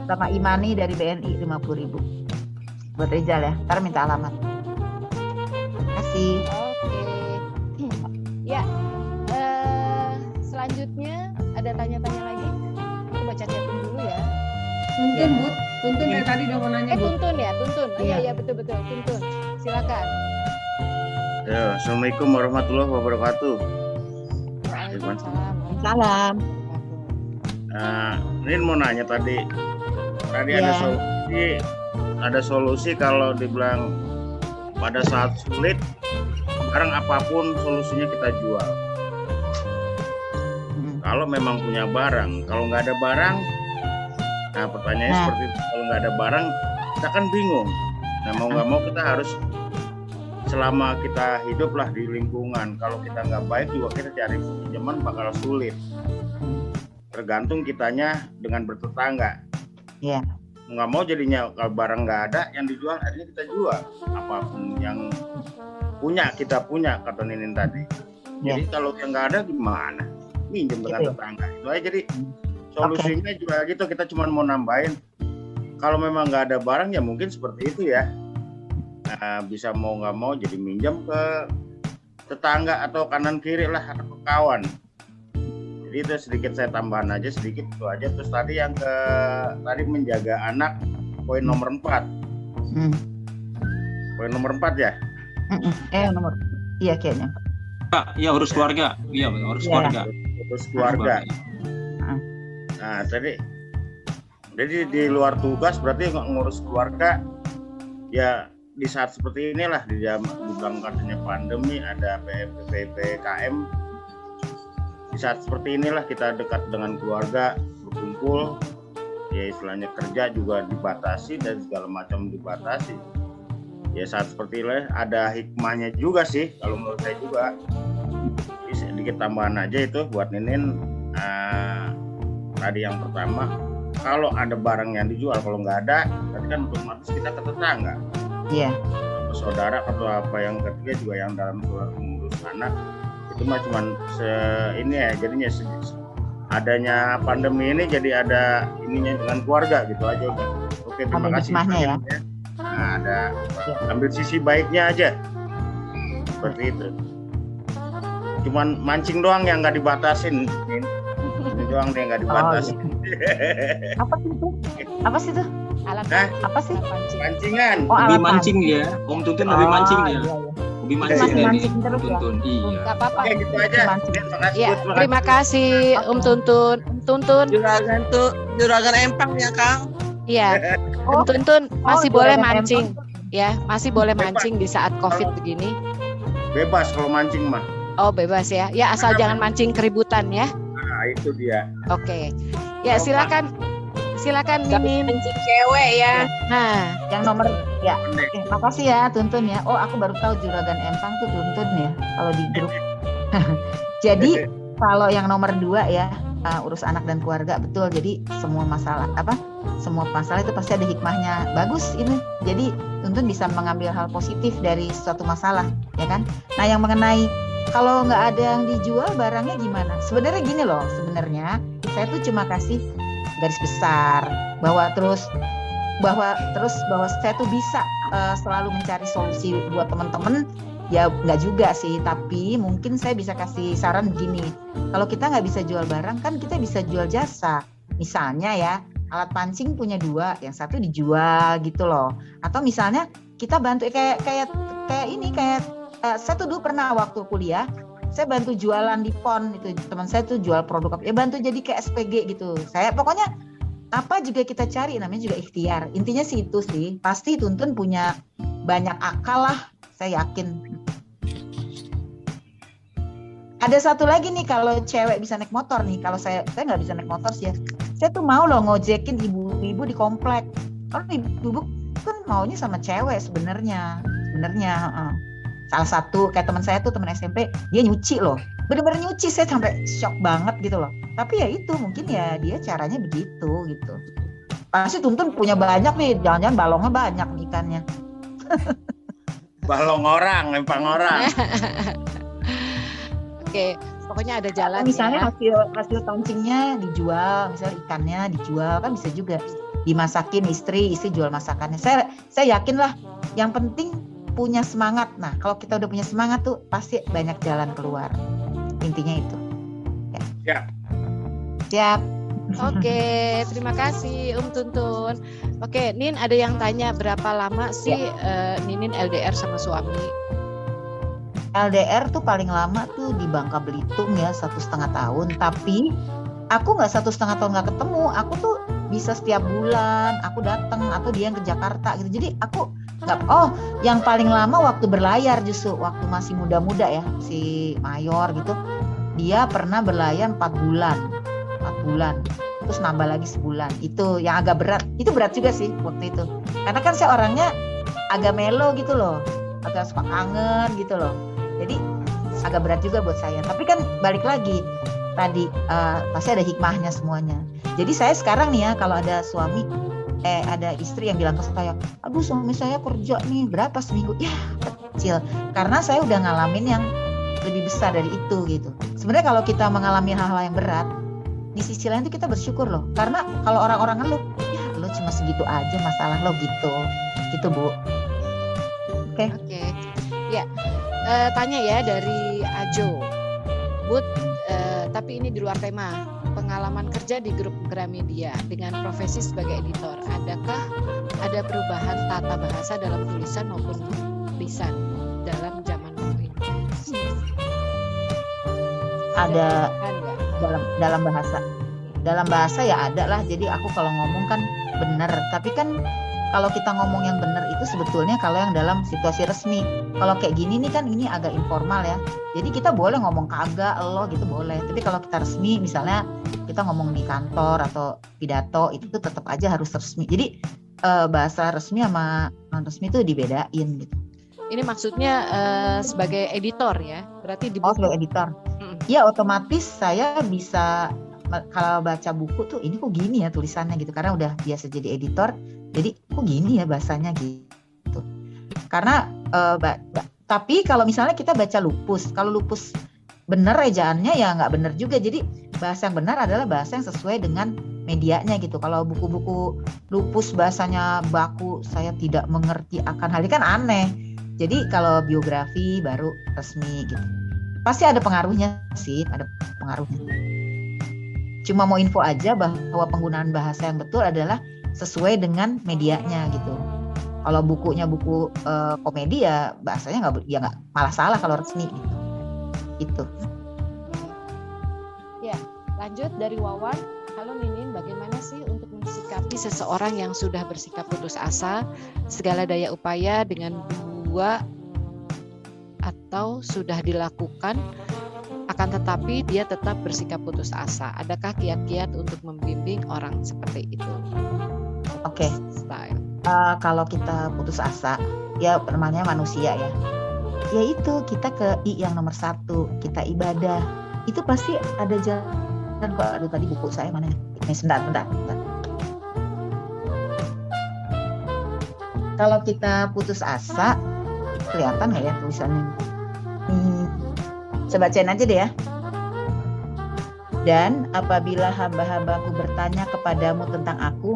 sama Imani dari BNI 50.000 buat Rizal ya. Ntar minta alamat. Terima kasih. Oke. Ya. Selanjutnya ada tanya-tanya lagi. Aku baca chatin dulu ya. Tuntun, Bu. Tuntun dari tadi udah mau nanya, Bu. Tuntun ya, Tuntun. Iya. Iya, betul. Tuntun. Silakan. Ya, Assalamualaikum warahmatullahi wabarakatuh. Waalaikumsalam. Salam. Ini mau nanya tadi Ya. ada solusi kalau dibilang pada saat sulit barang apapun solusinya kita jual. Kalau memang punya barang, kalau nggak ada barang, nah pertanyaannya seperti itu. Kalau nggak ada barang, kita kan bingung. Nah mau nggak mau kita harus selama kita hidup lah di lingkungan. Kalau kita nggak baik juga kita cari pinjaman bakal sulit. Tergantung kitanya dengan bertetangga. Iya. Nggak mau jadinya kalau barang nggak ada yang dijual akhirnya kita jual apapun yang kita punya kata Ninin tadi. Jadi kalau yang nggak ada gimana? Minjem dengan tetangga. Itu aja. Jadi solusinya juga gitu, kita cuma mau nambahin. Kalau memang nggak ada barang ya mungkin seperti itu ya. Nah, bisa mau nggak mau jadi minjem ke tetangga atau kanan kiri lah atau ke kawan. Jadi itu sedikit saya tambahan aja, sedikit itu aja. Terus tadi tadi menjaga anak, poin nomor 4. Poin nomor 4 ya. Nomor. Iya kayaknya. Kak, ya urus keluarga. Iya, urus Iya. keluarga. Terus keluarga. Heeh. Nah, jadi di luar tugas berarti ngurus keluarga ya di saat seperti inilah di dalam katanya pandemi ada PPKM. Di saat seperti inilah kita dekat dengan keluarga, berkumpul, ya istilahnya kerja juga dibatasi dan segala macam dibatasi. Ya saat seperti ini ada hikmahnya juga sih kalau menurut saya juga. Jadi sedikit tambahan aja itu buat Ninin. Tadi yang pertama, kalau ada barang yang dijual, kalau nggak ada, berarti kan otomatis kita ke tetangga. Iya. Ke saudara atau apa yang ketiga juga yang dalam soal mengurus anak itu mah cuman ini ya jadinya adanya pandemi ini jadi ada ininya dengan keluarga gitu aja udah. Oke, terima kasih. Ya. Nah, ada ambil sisi baiknya aja seperti itu. Cuman mancing doang yang nggak dibatasin. Ini doang yang nggak dibatasin. Apa sih itu? Alat apa sih? Mancingan. Lebih mancing dia. Om Tuntun lebih mancing dia. Lebih mancing Masih dia. mancing terus ya? Tuntun. Iya. Nggak apa-apa. Oke, gitu aja. Ya, terima kasih Om Tuntun. Om Tuntun. Juragan empang ya Kang. Iya. Om Tuntun masih boleh juragan mancing. Ya, masih boleh mancing di saat Covid begini. Bebas kalau mancing mah. Oh, bebas ya. Ya, asal jangan mancing keributan ya. Nah, itu dia. Oke. Ya, silakan Ninin. Mancing cewek ya. Nah, Yang nomor ya. Oke, makasih ya Tuntun ya. Oh, aku baru tahu juragan empang tuh Tuntun ya kalau di grup. Jadi kalau yang nomor 2 ya, urus anak dan keluarga, betul. Jadi semua masalah itu pasti ada hikmahnya. Bagus ini. Jadi Tuntun bisa mengambil hal positif dari suatu masalah, ya kan? Nah, yang mengenai kalau nggak ada yang dijual barangnya gimana? Sebenarnya gini loh, sebenarnya saya tuh cuma kasih garis besar bahwa saya tuh bisa selalu mencari solusi buat teman-teman. Ya nggak juga sih, tapi mungkin saya bisa kasih saran begini. Kalau kita nggak bisa jual barang kan kita bisa jual jasa. Misalnya ya, alat pancing punya 2, yang satu dijual gitu loh. Atau misalnya kita bantu kayak saya tuh dulu pernah waktu kuliah, saya bantu jualan di PON itu, teman saya tuh jual produk apa, ya bantu jadi kayak SPG gitu. Saya pokoknya apa juga kita cari, namanya juga ikhtiar. Intinya sih itu sih, pasti Tuntun punya banyak akal lah, saya yakin. Ada satu lagi nih, kalau cewek bisa naik motor nih, kalau saya nggak bisa naik motor sih ya, saya tuh mau loh ngojekin ibu-ibu di komplek. Kalau ibu-ibu kan maunya sama cewek sebenarnya. Salah satu kayak teman saya tuh, teman SMP, dia nyuci loh, bener-bener nyuci, saya sampai shock banget gitu loh. Tapi ya itu mungkin ya dia caranya begitu gitu. Pasti Tuntun punya banyak nih, jangan-jangan balongnya banyak nih ikannya. Balong orang, lempang orang. oke, pokoknya ada jalan. Misalnya ya. hasil pancingnya dijual, misalnya ikannya dijual, kan bisa juga dimasakin istri jual masakannya. Saya yakin lah, yang penting punya semangat. Nah, kalau kita udah punya semangat tuh pasti banyak jalan keluar. Intinya itu. Ya. Siap. Oke, terima kasih Tuntun. Oke, Nin ada yang tanya berapa lama sih Ninin LDR sama suami? LDR tuh paling lama tuh di Bangka Belitung ya 1,5 tahun. Tapi aku nggak 1,5 tahun nggak ketemu. Aku tuh bisa setiap bulan aku datang atau dia yang ke Jakarta gitu. Jadi aku nggak. Oh, yang paling lama waktu berlayar justru waktu masih muda-muda ya, si Mayor gitu. Dia pernah berlayar 4 bulan. Terus nambah lagi sebulan. Itu yang agak berat. Itu berat juga sih waktu itu. Karena kan saya orangnya agak melo gitu loh. Agak suka kangen gitu loh. Jadi agak berat juga buat saya. Tapi kan balik lagi tadi pasti ada hikmahnya semuanya. Jadi saya sekarang nih ya, kalau ada suami ada istri yang bilang ke saya, aduh suami saya kerja nih berapa seminggu, ya kecil. Karena saya udah ngalamin yang lebih besar dari itu gitu. Sebenarnya kalau kita mengalami hal-hal yang berat, di sisi lain tuh kita bersyukur loh. Karena kalau orang-orang ngeluh, ya lo cuma segitu aja masalah lo gitu Bu. Oke. Ya, tanya ya dari Ajo, Bud, tapi ini di luar tema. Pengalaman kerja di grup Gramedia dengan profesi sebagai editor, adakah ada perubahan tata bahasa dalam tulisan maupun lisan dalam zaman ini? Ada Kan nggak? dalam bahasa ya ada lah. Jadi aku kalau ngomong kan benar, tapi kan kalau kita ngomong yang benar itu sebetulnya kalau yang dalam situasi resmi. Kalau kayak gini nih kan ini agak informal ya. Jadi kita boleh ngomong kagak, lo gitu boleh. Tapi kalau kita resmi, misalnya kita ngomong di kantor atau pidato, itu tuh tetap aja harus resmi. Jadi bahasa resmi sama non resmi itu dibedain gitu. Ini maksudnya sebagai editor ya, berarti di Oh, buku. sebagai editor. Ya otomatis saya bisa kalau baca buku tuh ini kok gini ya tulisannya gitu, karena udah biasa jadi editor. Jadi kok gini ya bahasanya gitu. Karena tapi kalau misalnya kita baca lupus, kalau lupus bener ejaannya ya nggak bener juga. Jadi bahasa yang benar adalah bahasa yang sesuai dengan medianya gitu. Kalau buku-buku lupus bahasanya baku, saya tidak mengerti akan hal ini kan aneh. Jadi kalau biografi baru resmi gitu. Pasti ada pengaruhnya sih, ada pengaruhnya. Cuma mau info aja bahwa penggunaan bahasa yang betul adalah sesuai dengan medianya gitu. Kalau bukunya buku komedi ya bahasanya nggak malah salah kalau resmi gitu. Itu. Ya, lanjut dari Wawan. Halo Ninin, bagaimana sih untuk mensikapi seseorang yang sudah bersikap putus asa, segala daya upaya dengan dua atau sudah dilakukan, akan tetapi dia tetap bersikap putus asa. Adakah kiat-kiat untuk membimbing orang seperti itu? Oke. Style. Kalau kita putus asa, ya namanya manusia ya. Ya itu kita ke I yang nomor 1, kita ibadah. Itu pasti ada jalan kok. Aduh tadi buku saya mana ya? Ini sebentar. Kalau kita putus asa, kelihatan nggak ya tulisannya? Saya bacain aja deh ya. Dan apabila hamba-hambaku bertanya kepadamu tentang aku,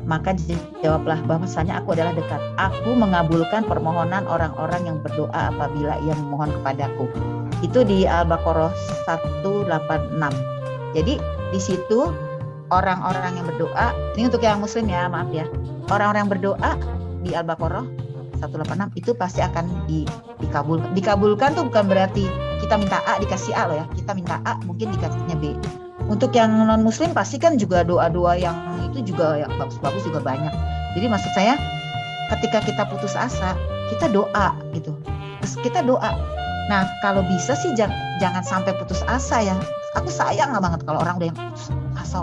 maka jawablah bahwasanya aku adalah dekat. Aku mengabulkan permohonan orang-orang yang berdoa apabila ia memohon kepadaku. Itu di Al-Baqarah 186. Jadi di situ orang-orang yang berdoa, ini untuk yang muslim ya, maaf ya. Orang-orang yang berdoa di Al-Baqarah 186 itu pasti akan dikabulkan. Dikabulkan tuh bukan berarti kita minta A dikasih A loh ya. Kita minta A mungkin dikasihnya B. Untuk yang non muslim pasti kan juga doa-doa yang itu juga yang bagus-bagus juga banyak. Jadi maksud saya ketika kita putus asa, kita doa gitu. Terus kita doa. Nah, kalau bisa sih jangan sampai putus asa ya. Aku sayang banget kalau orang udah yang putus asa.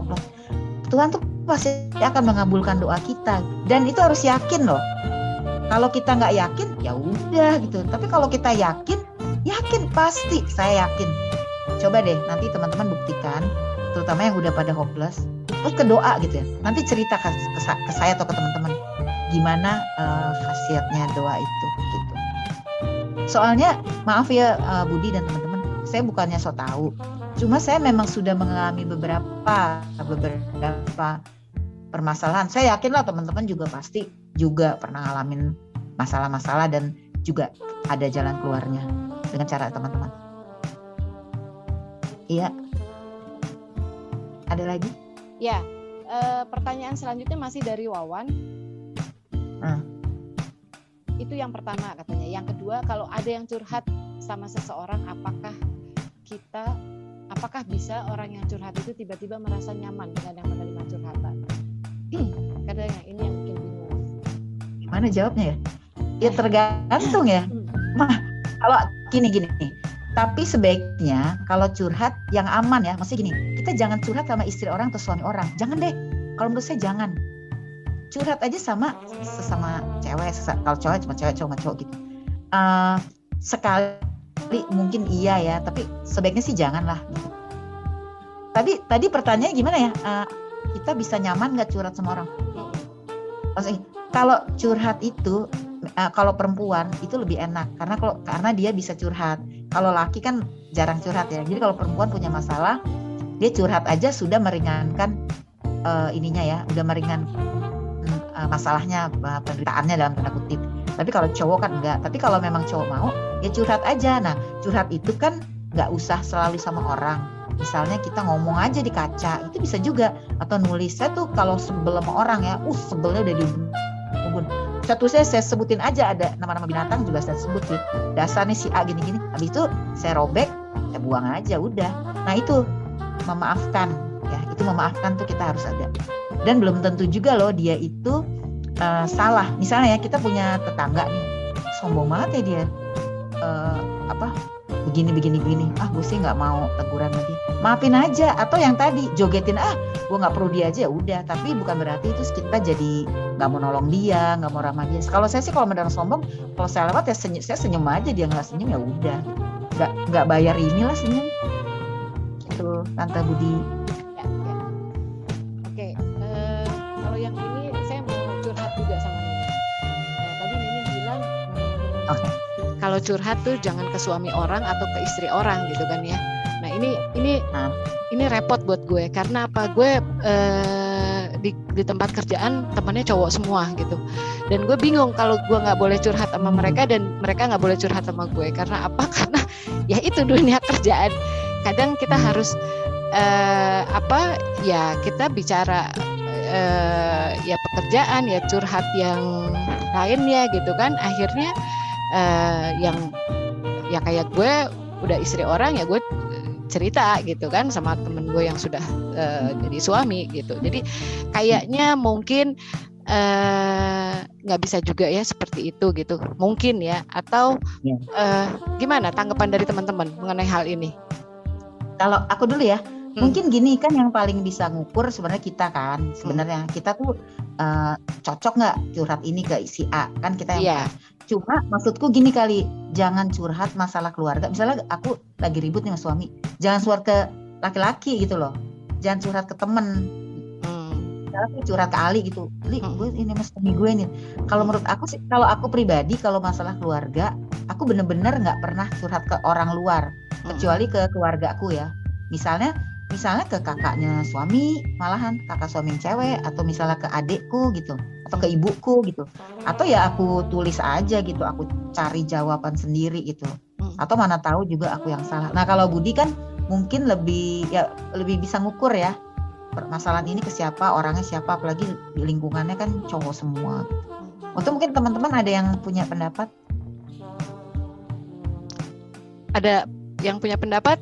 Tuhan tuh pasti akan mengabulkan doa kita. Dan itu harus yakin loh. Kalau kita nggak yakin, ya udah gitu. Tapi kalau kita yakin pasti, saya yakin. Coba deh nanti teman-teman buktikan, terutama yang udah pada hopeless, terus ke doa gitu ya. Nanti cerita ke saya atau ke teman-teman gimana khasiatnya doa itu gitu. Soalnya maaf ya Budi dan teman-teman, saya bukannya so tahu. Cuma saya memang sudah mengalami beberapa permasalahan. Saya yakin lah teman-teman juga pasti juga pernah ngalamin masalah-masalah dan juga ada jalan keluarnya dengan cara teman-teman. Iya. Ada lagi? Ya, pertanyaan selanjutnya masih dari Wawan. Itu yang pertama katanya. Yang kedua, kalau ada yang curhat sama seseorang, apakah bisa orang yang curhat itu tiba-tiba merasa nyaman dengan yang menerima curhatan? Kadang ini yang bikin bingung. Gimana jawabnya ya? Ya tergantung ya. Kalau gini. Tapi sebaiknya kalau curhat yang aman ya, maksudnya gini, kita jangan curhat sama istri orang atau suami orang. Jangan deh. Kalau menurut saya jangan. Curhat aja sama sesama cewek, kalau cewek cuma cewek, cowok sama cowok gitu. Sekali mungkin iya ya, tapi sebaiknya sih jangan lah. Gitu. Tadi pertanyaannya gimana ya? Kita bisa nyaman nggak curhat sama orang? Maksudnya kalau curhat itu, kalau perempuan itu lebih enak karena dia bisa curhat. Kalau laki kan jarang curhat ya. Jadi kalau perempuan punya masalah, dia curhat aja sudah meringankan ininya ya, udah meringan masalahnya, penderitaannya dalam tanda kutip. Tapi kalau cowok kan enggak. Tapi kalau memang cowok mau, ya curhat aja. Nah, curhat itu kan nggak usah selalu sama orang. Misalnya kita ngomong aja di kaca, itu bisa juga. Atau nulis. Saya tuh kalau sebel sama orang ya, sebelnya udah dihubungin. saya sebutin aja, ada nama-nama binatang juga saya sebut sih. Dasarnya si A gini-gini. Habis itu saya robek, saya buang aja udah. Nah itu memaafkan ya, itu memaafkan tuh kita harus ada. Dan belum tentu juga loh dia itu salah. Misalnya ya kita punya tetangga nih, sombong banget ya dia. Begini. Gue sih nggak mau teguran lagi. Maafin aja. Atau yang tadi jogetin, gue nggak perlu dia aja, udah. Tapi bukan berarti itu kita jadi nggak mau nolong dia, nggak mau ramah dia. Kalau saya sih kalau beneran sombong, kalau saya lewat ya saya senyum aja, dia nggak senyum ya udah. Nggak bayar inilah senyum. Itu Tante Budi. Ya. Oke, kalau yang ini saya mau curhat juga sama Nini. Tadi Nini bilang kalau curhat tuh jangan ke suami orang atau ke istri orang gitu kan ya. Nah ini repot buat gue karena apa? Gue di tempat kerjaan temannya cowok semua gitu. Dan gue bingung kalau gue nggak boleh curhat sama mereka dan mereka nggak boleh curhat sama gue. Karena apa? Karena ya itu dunia kerjaan. Kadang kita harus ya kita bicara ya pekerjaan, ya curhat yang lainnya gitu kan. Akhirnya yang ya kayak gue udah istri orang ya gue cerita gitu kan sama temen gue yang sudah jadi suami gitu. Jadi kayaknya mungkin nggak bisa juga ya seperti itu gitu mungkin ya. Atau gimana tanggapan dari teman-teman mengenai hal ini? Kalau aku dulu ya, mungkin gini kan yang paling bisa ngukur sebenarnya kita kan. Sebenarnya kita tuh cocok nggak curhat ini ke si A kan kita yang Cuma maksudku gini kali, jangan curhat masalah keluarga. Misalnya aku lagi ribut nih sama suami, jangan curhat ke laki-laki gitu loh, jangan curhat ke temen. Misalnya aku curhat ke Ali gitu, Ali gue ini mas suami gue nih. Kalau menurut aku sih, kalau aku pribadi kalau masalah keluarga, aku bener-bener nggak pernah curhat ke orang luar, kecuali ke keluarga aku ya. Misalnya ke kakaknya suami, malahan kakak suami yang cewek, atau misalnya ke adikku gitu, atau ke ibuku gitu, atau ya aku tulis aja gitu, aku cari jawaban sendiri gitu, atau mana tahu juga aku yang salah. Nah kalau Budi kan mungkin lebih bisa ngukur ya permasalahan ini ke siapa, orangnya siapa, apalagi di lingkungannya kan cowok semua. Atau mungkin teman-teman ada yang punya pendapat? Ada yang punya pendapat?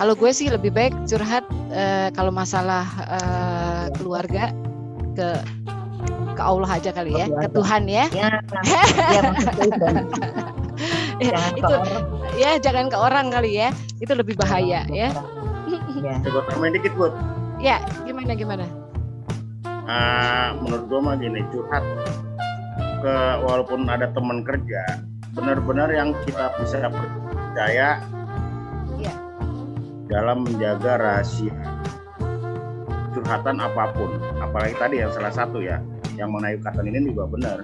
Kalau gue sih lebih baik curhat kalau masalah keluarga ke Allah aja kali ya, ke Tuhan ya. Jangan ke orang kali ya, itu lebih bahaya ya. Coba komen dikit buat. Ya, gimana? Menurut gue mah gini, curhat ke walaupun ada teman kerja, benar-benar yang kita bisa percaya dalam menjaga rahasia curhatan apapun, apalagi tadi yang salah satu ya yang mengenai kata ini juga benar,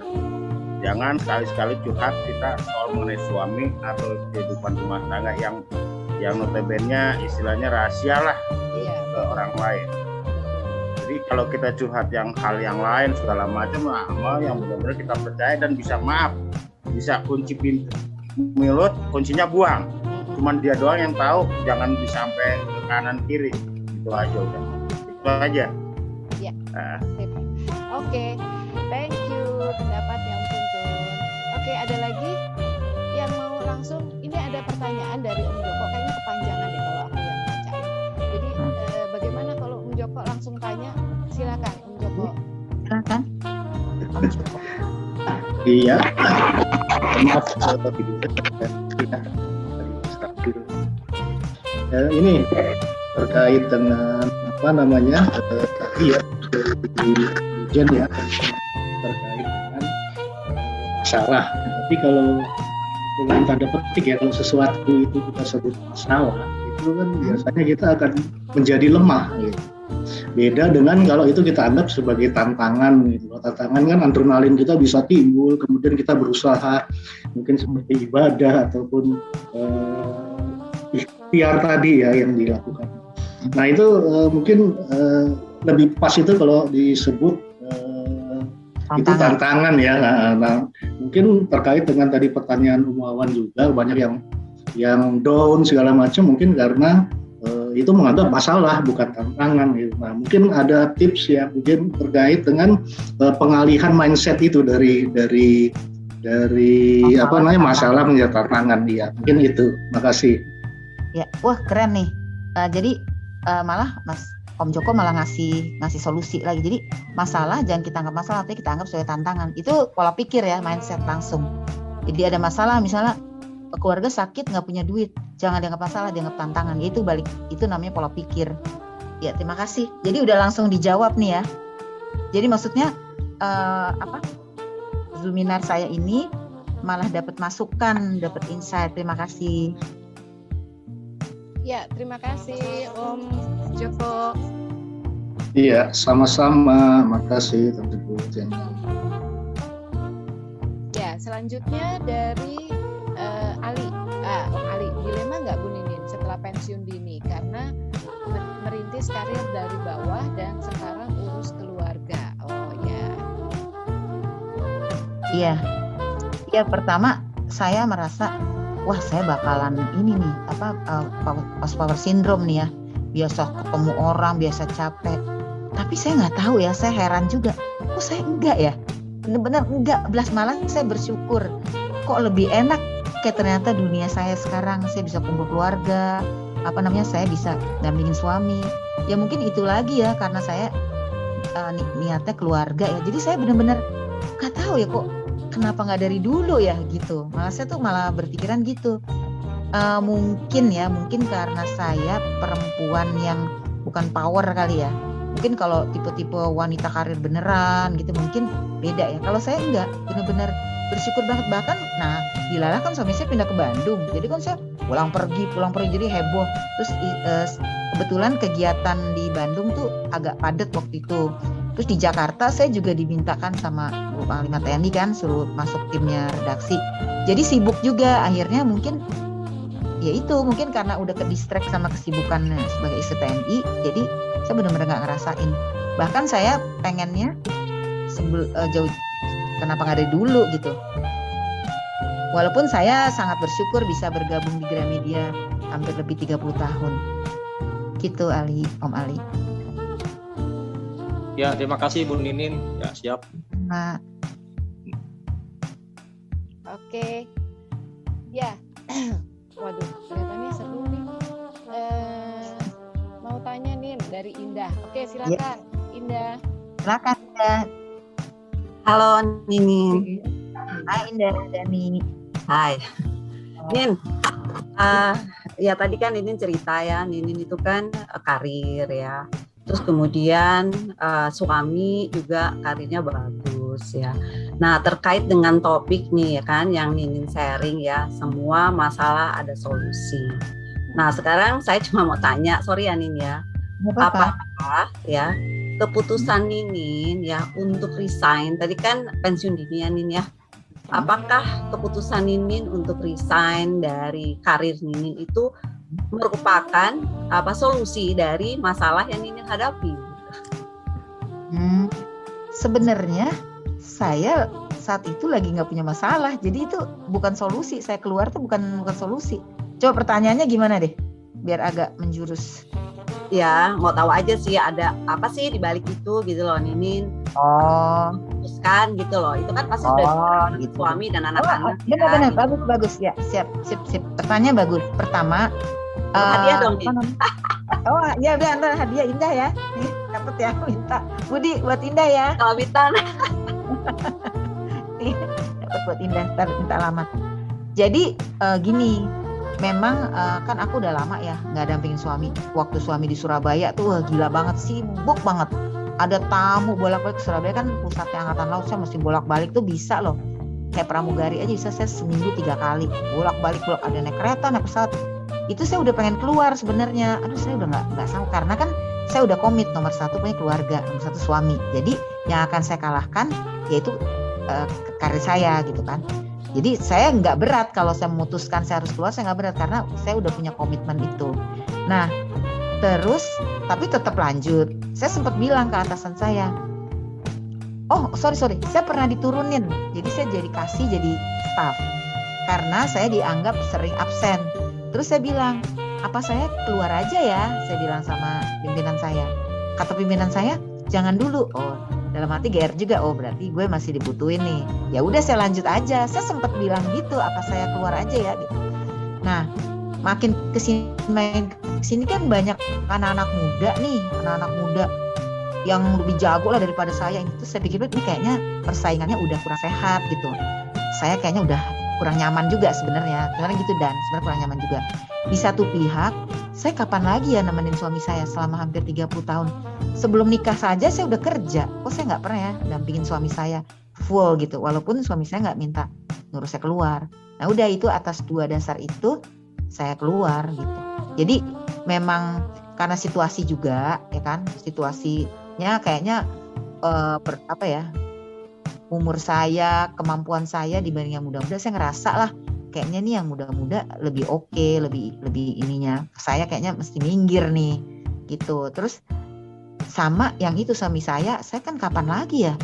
jangan sekali-sekali curhat kita soal mengenai suami atau kehidupan rumah tangga yang notabene istilahnya rahasia lah ke orang lain. Jadi kalau kita curhat hal yang lain segala macam hal yang benar-benar kita percaya dan bisa bisa kunci pintu mulut, kuncinya buang. Cuman dia doang yang tahu, jangan sampai ke kanan kiri. Itu aja udah. Itu aja. Ya. Oke. Thank you pendapat yang tuntun. Oke, ada lagi yang mau langsung? Ini ada pertanyaan dari Om Joko, kayaknya kepanjangan deh kalau aku yang bacain. Jadi bagaimana kalau Om Joko langsung tanya? Silakan Om Joko. Silakan. Iya. Maaf ini terkait dengan tadi ya di ujian ya terkait dengan masalah. Tapi kalau dengan tanda petik ya, kalau sesuatu itu kita sebut masalah, itu kan biasanya kita akan menjadi lemah gitu. Beda dengan kalau itu kita anggap sebagai tantangan gitu. Tantangan kan adrenalin kita bisa timbul, kemudian kita berusaha mungkin seperti ibadah ataupun ikhtiar tadi ya yang dilakukan. Nah itu mungkin lebih pas itu kalau disebut itu tantangan ya. Nah mungkin terkait dengan tadi pertanyaan Umawan juga banyak yang down segala macam mungkin karena itu menganggap masalah bukan tantangan gitu. Nah, mungkin ada tips ya mungkin terkait dengan pengalihan mindset itu dari masalah menjadi tantangan dia. Mungkin itu. Makasih. Ya, wah keren nih. Jadi malah Mas Om Joko malah ngasih solusi lagi. Jadi masalah jangan kita anggap masalah, tapi kita anggap sebagai tantangan. Itu pola pikir ya, mindset langsung. Jadi ada masalah, misalnya keluarga sakit nggak punya duit, jangan dianggap masalah, dianggap tantangan. Itu namanya pola pikir. Ya terima kasih. Jadi udah langsung dijawab nih ya. Jadi maksudnya Zoominar saya ini malah dapat masukan, dapat insight. Terima kasih. Ya, terima kasih Om Joko. Iya, sama-sama. Makasih Tante Putri. Ya, selanjutnya dari Ali. Om Ali, dilema nggak Bu Ninin setelah pensiun dini karena merintis karir dari bawah dan sekarang urus keluarga. Oh ya. Iya. Ya pertama saya merasa wah saya bakalan ini nih power syndrome nih ya, biasa ketemu orang, biasa capek, tapi saya nggak tahu ya, saya heran juga kok saya enggak ya, bener-bener enggak, belas malah saya bersyukur kok lebih enak kayak ternyata dunia saya sekarang, saya bisa kumpul keluarga, saya bisa dampingin suami ya, mungkin itu lagi ya karena saya niatnya keluarga ya, jadi saya bener-bener nggak tahu ya kok kenapa nggak dari dulu ya gitu. Malah saya tuh malah berpikiran gitu. Mungkin karena saya perempuan yang bukan power kali ya. Mungkin kalau tipe-tipe wanita karir beneran gitu mungkin beda ya. Kalau saya enggak, benar-benar bersyukur banget. Bahkan Dilala kan suami saya pindah ke Bandung. Jadi kan saya pulang pergi jadi heboh. Terus kebetulan kegiatan di Bandung tuh agak padat waktu itu. Terus di Jakarta saya juga dimintakan sama Panglima TNI kan suruh masuk timnya redaksi. Jadi sibuk juga, akhirnya mungkin karena udah ke-distract sama kesibukan sebagai istri TNI, jadi saya benar-benar nggak ngerasain. Bahkan saya pengennya jauh, kenapa nggak dari dulu gitu. Walaupun saya sangat bersyukur bisa bergabung di Gramedia hampir lebih 30 tahun. Gitu Om Ali. Ya, terima kasih Bu Ninin. Ya, siap. Nah. Oke. Ya. Waduh, kelihatannya seru nih. Mau tanya nih dari Indah. Oke, silakan. Ya. Indah. Silakan Indah. Halo Ninin. Hai Indah, Dani. Hai. Nin. Ya tadi kan Ninin cerita ya, Ninin itu kan karir ya. Terus kemudian suami juga karirnya bagus ya. Nah terkait dengan topik nih kan yang Ninin sharing ya, semua masalah ada solusi. Nah sekarang saya cuma mau tanya, sorry ya Nin ya, apakah ya keputusan Ninin ya untuk resign, tadi kan pensiun dini ya Nin ya, apakah keputusan Ninin untuk resign dari karir Ninin itu merupakan solusi dari masalah yang Ninin hadapi? Sebenarnya saya saat itu lagi nggak punya masalah, jadi itu bukan solusi. Saya keluar tuh bukan solusi. Coba pertanyaannya gimana deh, biar agak menjurus. Ya mau tahu aja sih ada apa sih di balik itu gitu loh Ninin. Teruskan gitu loh, itu kan pasti udah gitu. Suami dan anak-anak. Benar-benar bagus ya, sip. Pertanyaan bagus. Pertama. Hadiah dong. Oh ya udah antar hadiah Indah ya. Dapat ya minta. Budi buat Indah ya. Kalau minta. Dapat buat Indah, minta alamat. Jadi gini, memang kan aku udah lama ya nggak dampingin suami. Waktu suami di Surabaya tuh gila banget, sibuk banget. Ada tamu bolak-balik ke Surabaya kan pusatnya Angkatan Laut, saya mesti bolak-balik tuh bisa loh. Kayak pramugari aja bisa saya seminggu 3 kali bolak-balik, ada naik kereta, naik pesawat. Itu saya udah pengen keluar sebenarnya. Aduh saya udah nggak sanggup karena kan saya udah komit nomor 1 punya keluarga, nomor 1 suami. Jadi yang akan saya kalahkan yaitu karir saya gitu kan. Jadi saya nggak berat kalau saya memutuskan saya harus keluar, saya nggak berat karena saya udah punya komitmen itu. Nah terus tapi tetap lanjut. Saya sempat bilang ke atasan saya, oh sorry, saya pernah diturunin. Jadi saya jadi staff karena saya dianggap sering absen. Terus saya bilang, apa saya keluar aja ya, saya bilang sama pimpinan saya. Kata pimpinan saya, jangan dulu. Oh, dalam hati GR juga, oh berarti gue masih dibutuhin nih. Ya udah saya lanjut aja. Saya sempat bilang gitu, apa saya keluar aja ya gitu. Nah, makin kesini kan banyak anak-anak muda nih, anak-anak muda yang lebih jago lah daripada saya. Itu saya pikir ini kayaknya persaingannya udah kurang sehat gitu. Saya kayaknya udah kurang nyaman juga sebenarnya gitu, dan sebenarnya kurang nyaman juga. Di satu pihak, saya kapan lagi ya nemenin suami saya selama hampir 30 tahun. Sebelum nikah saja saya udah kerja, kok saya nggak pernah ya dampingin suami saya full gitu, walaupun suami saya nggak minta nyuruh saya keluar. Nah udah, itu atas 2 dasar itu saya keluar gitu. Jadi memang karena situasi juga ya kan, situasinya kayaknya umur saya, kemampuan saya dibanding yang muda-muda, saya ngerasa lah kayaknya nih yang muda-muda lebih oke, lebih ininya. Saya kayaknya mesti minggir nih gitu. Terus sama yang itu suami saya kan kapan lagi ya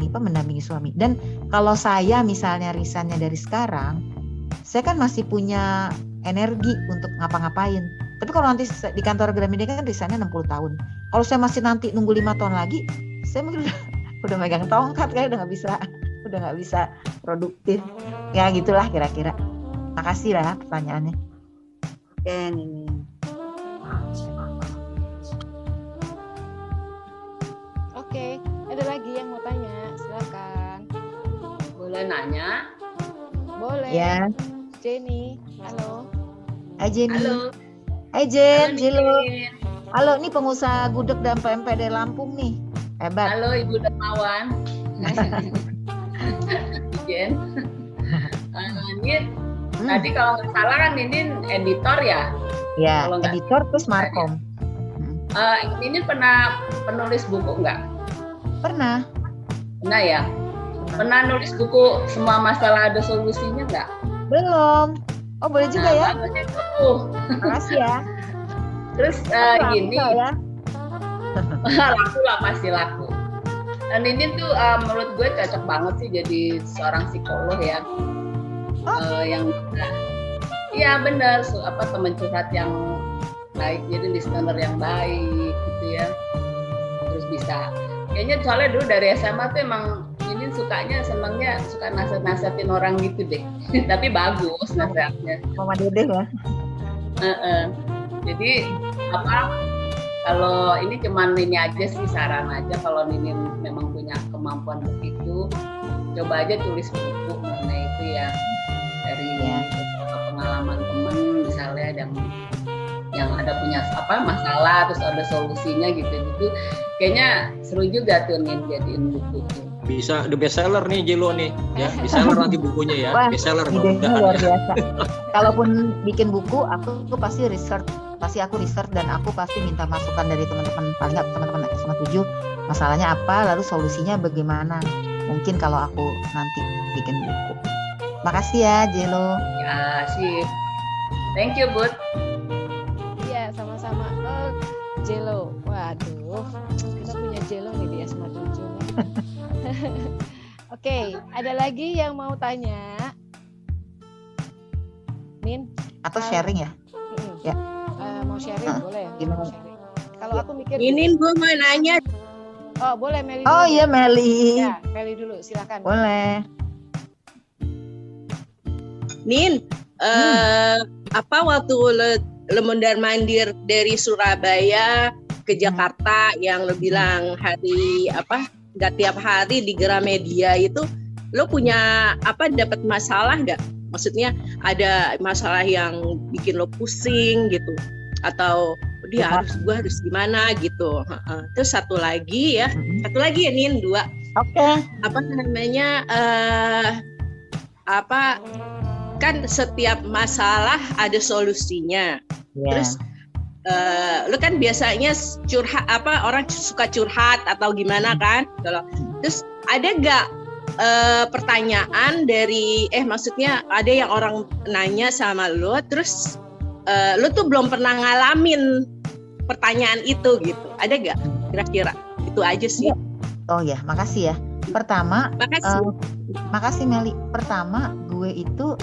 mendampingi suami. Dan kalau saya misalnya resign-nya dari sekarang, saya kan masih punya energi untuk ngapa-ngapain. Tapi kalau nanti di kantor Gramedia kan resign-nya 60 tahun. Kalau saya masih nanti nunggu 5 tahun lagi, saya mungkin udah megang tongkat, kayak udah nggak bisa produktif. Ya gitulah kira-kira. Makasih lah pertanyaannya. Oke, Nini. Oke, ada lagi yang mau tanya? Silakan. Boleh nanya? Boleh. Ya. Jenny, halo. Hai Jenny. Halo. Hai Jen, Halo, halo, nih pengusaha gudeg dan PMPD Lampung nih. Hebat. Halo Ibu Dermawan. Jen. Nit, tadi kalau nggak salah kan Ninin editor ya? Ya, editor terus markom. Ninin pernah penulis buku nggak? Pernah. Pernah ya? Pernah nulis buku Semua Masalah Ada Solusinya nggak? Belum. Oh boleh juga ya? Makasih ya. Terus gini. Ya? Laku lah, pasti laku. Dan ini tuh menurut gue cocok banget sih jadi seorang psikolog ya. Yang iya benar, teman curhat yang baik, jadi listener yang baik gitu ya. Terus bisa kayaknya soalnya dulu dari SMA tuh emang ini senangnya suka nasihatin orang gitu deh. Tapi bagus nasihatnya. Mama Dede ya. Jadi kalau ini cuman ini aja sih, saran aja, kalau Nini memang punya kemampuan begitu, coba aja tulis buku mengenai itu ya, dari pengalaman temen misalnya yang ada punya masalah terus ada solusinya gitu. Kayaknya seru juga tuh Nin jadiin buku tuh. Bisa the best seller nih Jelo nih ya, bestseller nanti bukunya ya. Wah, best seller idenya luar biasa. Kalaupun bikin buku, aku pasti aku research dan aku pasti minta masukan dari teman-teman, paling nggak teman-teman SMA 7 masalahnya apa, lalu solusinya bagaimana. Mungkin kalau aku nanti bikin buku. Makasih ya Jelo. Ya sip. Thank you Bud. Iya sama-sama. Jelo, waduh, kita punya Jelo nih di SMA 7. Oke, ada lagi yang mau tanya? Nin? Atau sharing ya? Ya. Mau sharing boleh? Gimana? Kalau aku mikir. Ini gue mau nanya. Oh boleh Meli. Oh dulu. iya Meli. Ya Meli dulu, silakan. Boleh. Nin, waktu le mondar-mandir dari Surabaya ke Jakarta yang lo bilang nggak tiap hari di Gramedia itu, lo punya dapat masalah nggak? Maksudnya ada masalah yang bikin lo pusing gitu, atau gue harus gimana gitu. Terus satu lagi ya Nin, 2. Oke. Kan setiap masalah ada solusinya. Yeah. Terus lu kan biasanya curhat, orang suka curhat atau gimana kan? Terus ada nggak pertanyaan dari maksudnya ada yang orang nanya sama lu, terus lu tuh belum pernah ngalamin pertanyaan itu gitu? Ada nggak kira-kira? Itu aja sih. Oh ya, makasih ya. Pertama, makasih Meli. Pertama, gue itu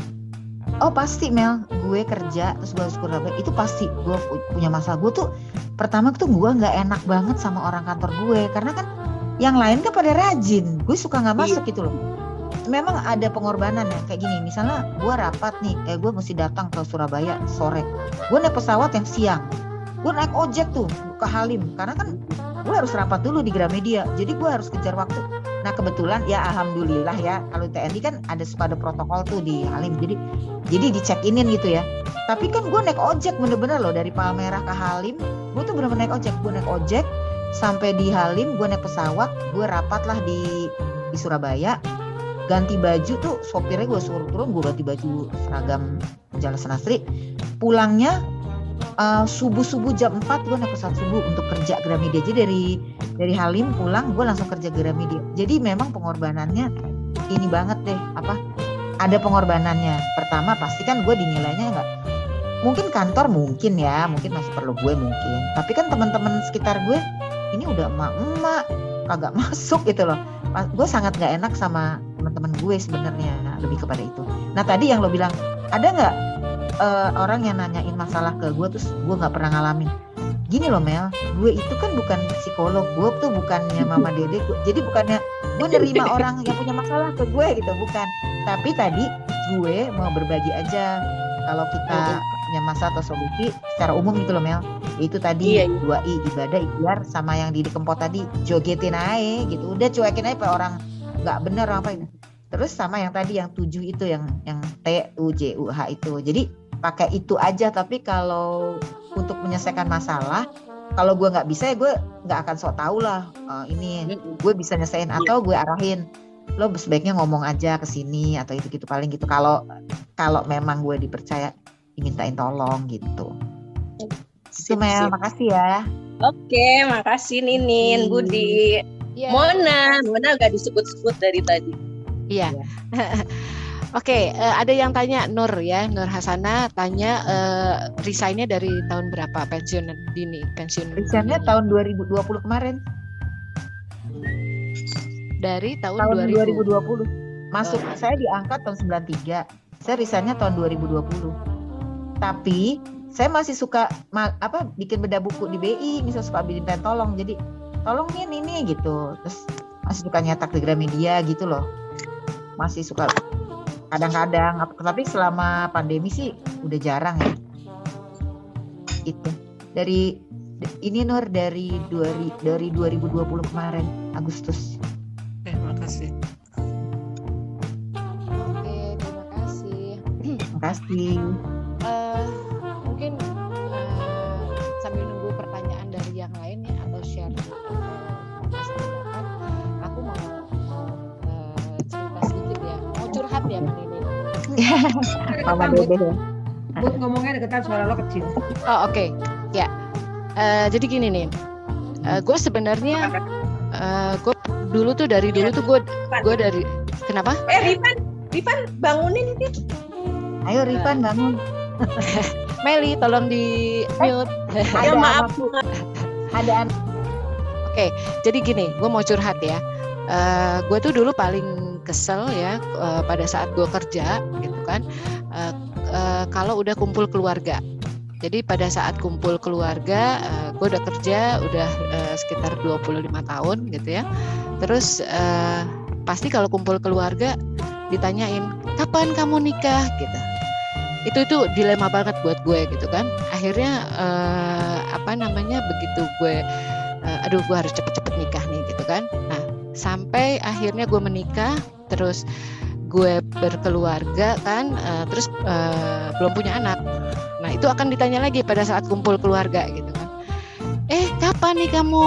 Oh pasti Mel, gue kerja terus gue Surabaya itu pasti gue punya masalah. Gue tuh pertama tuh gue nggak enak banget sama orang kantor gue karena kan yang lain kan pada rajin, gue suka nggak masuk gitu loh. Memang ada pengorbanan ya kayak gini. Misalnya gue rapat nih, gue mesti datang ke Surabaya sore. Gue naik pesawat yang siang. Gue naik ojek tuh ke Halim karena kan gue harus rapat dulu di Gramedia. Jadi gue harus kejar waktu. Nah kebetulan ya alhamdulillah ya kalau TNI kan ada protokol tuh di Halim. Jadi di check inin gitu ya. Tapi kan gue naik ojek bener-bener loh dari Palmerah ke Halim. Gue tuh bener-bener naik ojek. Gue naik ojek sampai di Halim. Gue naik pesawat. Gue rapat lah di Surabaya. Ganti baju tuh sopirnya gue suruh turun. Gue ganti baju seragam Jalan Senasri. Pulangnya subuh jam 4 gue naik pesawat subuh untuk kerja Gramedia. Jadi dari Halim pulang gue langsung kerja Gramedia. Jadi memang pengorbanannya ini banget deh ada pengorbanannya. Pertama pasti kan gue dinilainya nggak mungkin kantor mungkin masih perlu gue mungkin. Tapi kan teman-teman sekitar gue ini udah emak kagak masuk gitu loh. Gue sangat nggak enak sama teman-teman gue sebenarnya lebih kepada itu. Nah tadi yang lo bilang ada nggak orang yang nanyain masalah ke gue terus gue nggak pernah ngalamin. Gini loh Mel, gue itu kan bukan psikolog, gue tuh bukannya mama dede, jadi bukannya gue nerima orang yang punya masalah ke gue gitu, bukan. Tapi tadi gue mau berbagi aja kalau kita punya masalah atau solusi secara umum gitu loh Mel. Itu tadi 2I ibadah ikhtiar sama yang di Kempot tadi jogetin aja gitu, udah cuekin aja orang nggak bener apa ini. Terus sama yang tadi yang 7 itu yang TUJUH itu, jadi pakai itu aja. Tapi kalau untuk menyelesaikan masalah, kalau gue nggak bisa ya gue nggak akan sok tahu lah ini gue bisa nyelesain atau gue arahin lo sebaiknya ngomong aja ke sini atau itu gitu paling gitu. Kalau memang gue dipercaya dimintain tolong gitu. Itu Mel, makasih ya. Oke, makasih Ninin, Budi. Mona nggak disebut-sebut dari tadi. Iya. Oke, ada yang tanya Nur Hasana tanya resignnya dari tahun berapa pensiun dini? Resignnya tahun 2020 kemarin. Dari tahun 2020. Masuk saya diangkat tahun 93. Saya resignnya tahun 2020. Tapi saya masih suka bikin beda buku di BI, misal suka minta tolong. Jadi tolong ini gitu. Terus masih suka nyetak di Gramedia gitu loh. Masih suka kadang-kadang, tapi selama pandemi sih udah jarang ya. Itu dari ini Nur dari 2020 kemarin Agustus. Makasih. Oke, terima kasih. Terima kasih. Mungkin sambil nunggu pertanyaan dari yang lain ya atau share aku mau cerita sedikit ya. Mau curhat ya Mbak Nini. Mama Dede. Bu ngomongnya deketan suara lo kecil. Oh oke. Ya. Jadi gini nih. Gue sebenarnya gue dulu tuh gue dari kenapa? Rifan bangunin nih. Ayo Rifan bangun. Meli tolong di mute. Ya maaf. Ada. Oke, jadi gini, gue mau curhat ya. Gue tuh dulu paling kesel ya pada saat gue kerja gitu kan. Kalau udah kumpul keluarga. Jadi pada saat kumpul keluarga, gue udah kerja udah sekitar 25 tahun gitu ya. Terus pasti kalau kumpul keluarga ditanyain kapan kamu nikah gitu. Itu dilema banget buat gue gitu kan. Akhirnya begitu gue gue harus cepet-cepet nikah nih gitu kan. Nah sampai akhirnya gue menikah, terus gue berkeluarga kan, terus belum punya anak. Nah itu akan ditanya lagi pada saat kumpul keluarga gitu kan. Kapan nih kamu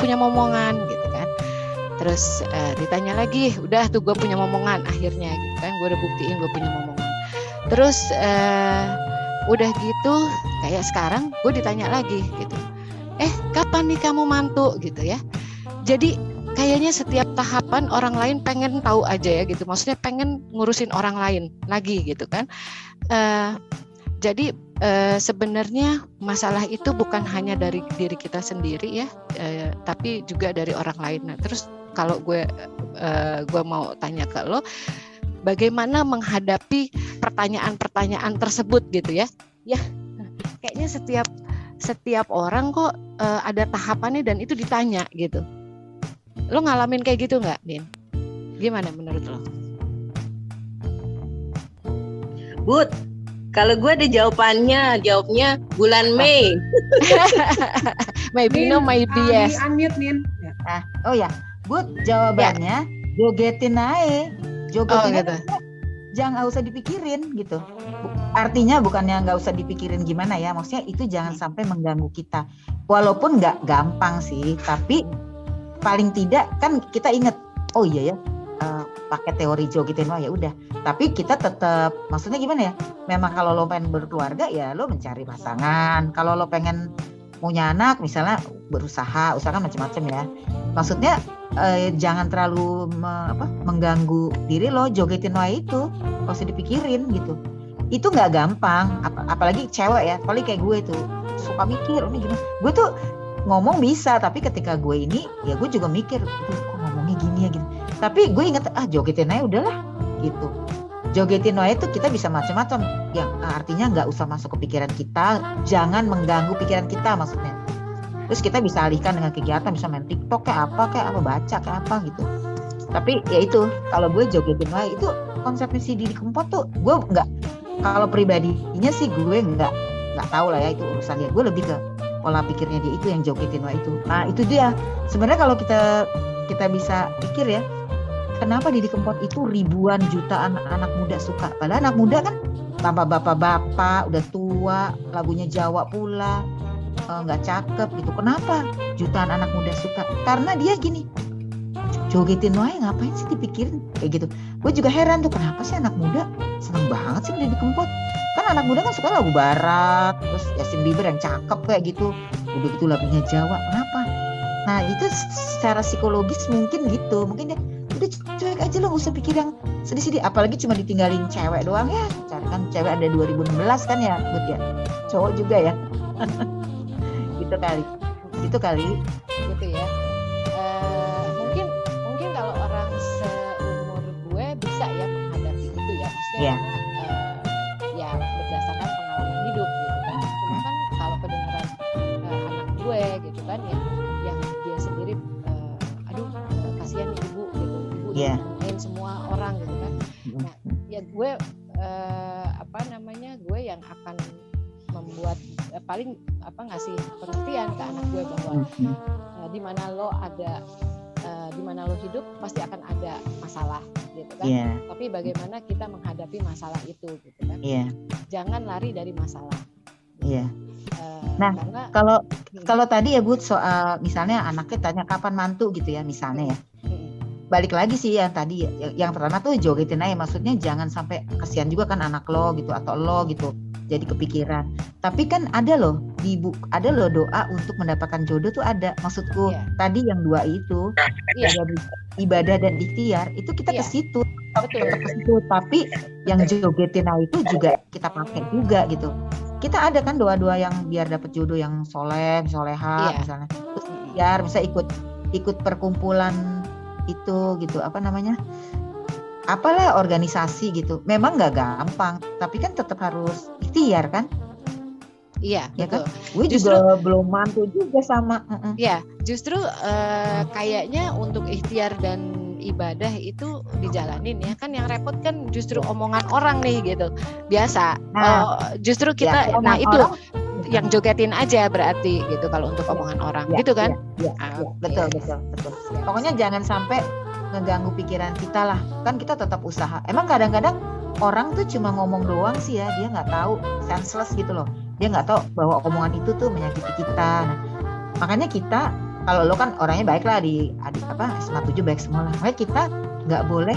punya momongan gitu kan. Terus ditanya lagi, udah tuh gue punya momongan akhirnya gitu kan. Gue udah buktiin gue punya momongan. Terus udah gitu kayak sekarang gue ditanya lagi gitu. Kapan nih kamu mantu gitu ya. Jadi kayaknya setiap tahapan orang lain pengen tahu aja ya gitu. Maksudnya pengen ngurusin orang lain lagi gitu kan. Jadi sebenarnya masalah itu bukan hanya dari diri kita sendiri ya, tapi juga dari orang lain. Nah, terus kalau gue mau tanya ke lo, bagaimana menghadapi pertanyaan-pertanyaan tersebut gitu ya. Ya, kayaknya setiap orang kok ada tahapannya dan itu ditanya gitu. Lo ngalamin kayak gitu nggak, Din? Gimana menurut lo? Bud, kalau gue ada jawabnya bulan Mei. Maybe no, maybe yes. Unmute, Nin. Oh ya, Bud, jawabannya jogetin aja. Jogetin gitu. Jangan usah dipikirin gitu. Artinya bukannya nggak usah dipikirin gimana ya, maksudnya itu jangan sampai mengganggu kita. Walaupun nggak gampang sih, tapi paling tidak kan kita inget, oh iya ya, pakai teori jogetin ya udah. Tapi kita tetap, maksudnya gimana ya? Memang kalau lo pengen berkeluarga ya lo mencari pasangan. Kalau lo pengen punya anak, misalnya berusaha, usahakan macam-macam ya. Maksudnya jangan terlalu mengganggu diri lo, jogetin itu, nggak usah dipikirin gitu. Itu nggak gampang, apalagi cewek ya, apalagi kayak gue tuh suka mikir ini gimana. Gue tuh ngomong bisa, tapi ketika gue ini ya gue juga mikir, kok ngomongnya gini ya gitu. Tapi gue inget jogetin aja udahlah gitu. Jogetin itu kita bisa macam-macam, yang artinya nggak usah masuk ke pikiran kita, jangan mengganggu pikiran kita maksudnya. Terus kita bisa alihkan dengan kegiatan, bisa main TikTok kayak apa baca kayak apa gitu. Tapi ya itu, kalau gue jogetin itu konsepnya si Didi Kempot tuh, gue nggak, kalau pribadinya sih gue nggak tahu lah ya, itu urusan dia. Gue lebih ke pola pikirnya dia itu yang jogetin itu. Nah itu dia. Sebenarnya kalau kita bisa pikir ya, kenapa Didi Kempot itu ribuan jutaan anak muda suka? Padahal anak muda kan bapak-bapak udah tua, lagunya Jawa pula, nggak cakep gitu. Kenapa jutaan anak muda suka? Karena dia gini, jogetin ngapain sih dipikirin kayak gitu. Gue juga heran tuh, kenapa sih anak muda seneng banget sih Didi Kempot? Kan anak muda kan suka lagu barat, terus Justin Bieber yang cakep kayak gitu, udah gitu lagunya Jawa. Kenapa? Nah itu secara psikologis mungkin gitu, mungkin dia udah cuek aja lo, gak usah pikir yang sedih-sedih, apalagi cuma ditinggalin cewek doang ya. Cari kan cewek ada 2016 kan ya, Bud ya, cowok juga ya. Gitu kali gitu ya. Mungkin kalau orang seumur gue bisa ya menghadapi itu ya, maksudnya ya berdasarkan pengalaman hidup gitu kan. Cuma kan kalau kedengeran anak gue gitu kan ya, yang dia sendiri kasihan nih ibu gitu, main semua orang gitu kan. Nah ya gue gue yang akan membuat paling ngasih pengertian ke anak gue bahwa di mana lo hidup pasti akan ada masalah gitu kan. Tapi bagaimana kita menghadapi masalah itu gitu kan. Jangan lari dari masalah. Nah kalau tadi ya Bud, soal misalnya anaknya tanya kapan mantu gitu ya misalnya ya. Balik lagi sih yang tadi yang pertama tuh jogetin aja, maksudnya jangan sampai kasihan juga kan anak lo gitu atau lo gitu jadi kepikiran. Tapi kan ada loh doa untuk mendapatkan jodoh tuh ada. Maksudku tadi yang dua itu ibadah dan ikhtiar itu kita ke situ, tetap ke situ. Tapi yang jogetin itu juga kita pakai juga gitu. Kita ada kan doa-doa yang biar dapat jodoh yang soleha misalnya. Terus biar bisa ikut perkumpulan itu gitu, apalah organisasi gitu. Memang nggak gampang, tapi kan tetap harus ikhtiar kan. Iya, ya betul. Kan? Gue juga belum mantu juga sama. Iya, justru kayaknya untuk ikhtiar dan ibadah itu dijalanin ya kan. Yang repot kan justru omongan orang nih gitu. Biasa. Justru kita, itu yang jogetin aja berarti gitu kalau untuk omongan orang, gitu kan? Betul. Pokoknya jangan sampai ngeganggu pikiran kita lah. Kan kita tetap usaha. Emang kadang-kadang orang tuh cuma ngomong doang sih ya, dia nggak tahu, senseless gitu loh. Dia nggak tahu bahwa omongan itu tuh menyakiti kita. Nah, makanya kita, kalau lo kan orangnya baik lah di SMA 7 baik semua lah. Makanya kita nggak boleh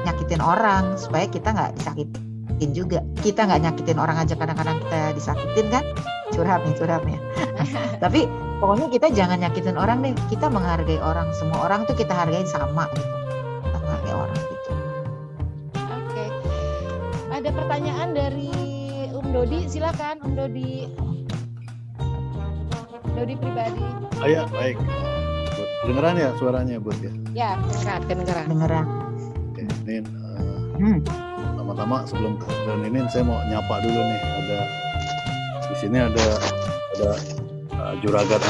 nyakitin orang supaya kita nggak disakitin juga. Kita nggak nyakitin orang aja, kadang-kadang kita disakitin kan. Curhat nih. Tapi pokoknya kita jangan nyakitin orang deh. Kita menghargai orang. Semua orang tuh kita hargai sama gitu. Kita menghargai orang gitu. Oke. Ada pertanyaan dari Dodi, silakan Dodi. Dodi pribadi. Ya, baik. Dengeran ya suaranya, Bud ya? Ya, kedengeran. Oke, Nin. Pertama pertama-tama sebelum ke Ninin saya mau nyapa dulu nih. Ada di sini ada Juragan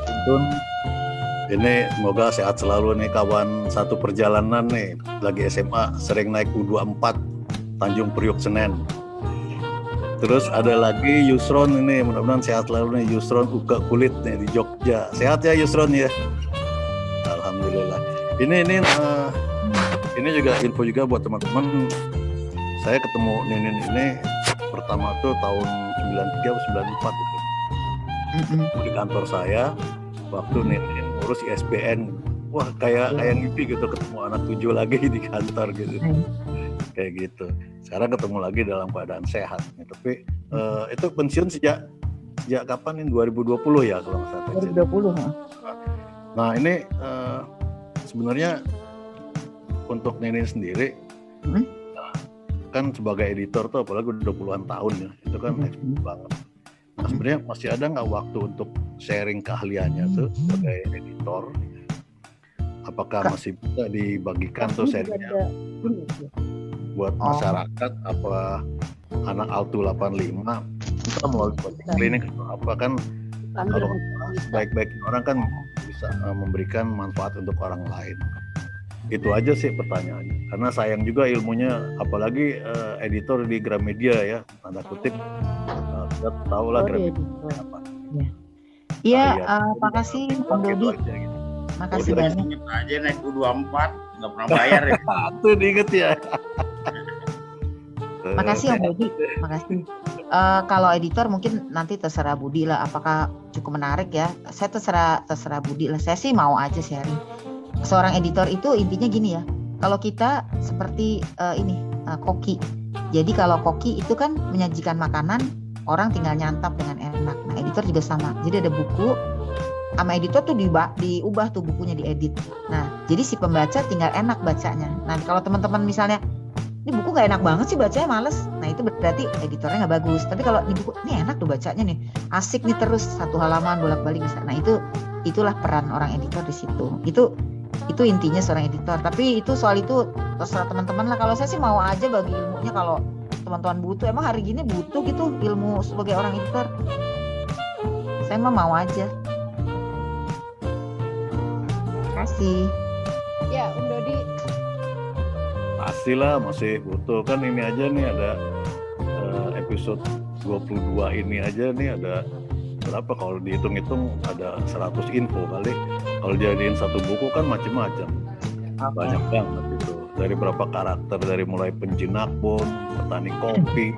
Tuntun. Ini semoga sehat selalu nih kawan satu perjalanan nih, lagi SMA sering naik U24 Tanjung Priok Senen. Terus ada lagi Yusron ini, mudah-mudahan sehat selalu nih, Yusron Uga Kulit nih di Jogja. Sehat ya Yusron ya. Alhamdulillah. Ini juga info juga buat teman-teman. Saya ketemu Ninin ini pertama tuh tahun 93 atau 94 itu. Di kantor saya waktu Ninin ngurus ISBN. Wah, kayak ngimpi gitu ketemu anak 7 lagi di kantor gitu. Kayak gitu. Sekarang ketemu lagi dalam keadaan sehat. Tapi itu pensiun sejak kapan ini? 2020 ya kalau nggak salah. 2020. Nah ini sebenarnya untuk Ninin sendiri kan sebagai editor tuh apalagi udah puluhan tahun ya, itu kan ekspert banget. Nah, sebenarnya masih ada nggak waktu untuk sharing keahliannya tuh sebagai editor? Apakah masih bisa dibagikan tuh sharingnya buat masyarakat? Apa anak Altu 85 kita melalui klinik atau apa kan? Kalau baik-baik orang kan bisa memberikan manfaat untuk orang lain. Itu aja sih pertanyaannya. Karena sayang juga ilmunya, apalagi editor di Gramedia ya, tanda kutip. Kita tahu lah Gramedia apa. Iya, makasih Om Dodi. Makasih banyak. Ingat aja naik U24 nggak pernah bayar ya. Itu diinget ya. Makasih Om Dodi. Makasih. Kalau editor mungkin nanti terserah Budi lah. Apakah cukup menarik ya? Saya terserah Budi lah. Saya sih mau aja sharing. Seorang editor itu intinya gini ya. Kalau kita seperti koki. Jadi kalau koki itu kan menyajikan makanan, orang tinggal nyantap dengan enak. Nah editor juga sama. Jadi ada buku, sama editor tuh diubah tuh bukunya, diedit. Nah jadi si pembaca tinggal enak bacanya. Nah kalau teman-teman misalnya ini buku nggak enak banget sih bacanya, males. Nah itu berarti editornya nggak bagus. Tapi kalau di buku ini enak tuh bacanya nih, asik nih terus satu halaman bolak-balik bisa. Nah itulah peran orang editor di situ. Itu intinya seorang editor. Tapi itu soal itu terserah teman-teman lah. Kalau saya sih mau aja bagi ilmunya kalau teman-teman butuh. Emang hari gini butuh gitu ilmu sebagai orang editor. Saya mah mau aja. Terima kasih. Ya, Om Dodi. Pastilah masih butuh. Kan ini aja nih ada episode 22 ini aja nih ada berapa, kalau dihitung-hitung ada 100 info kali. Kalau jadiin satu buku kan macam-macam. Banyak banget itu. Dari berapa karakter, dari mulai penjinak bom, petani kopi,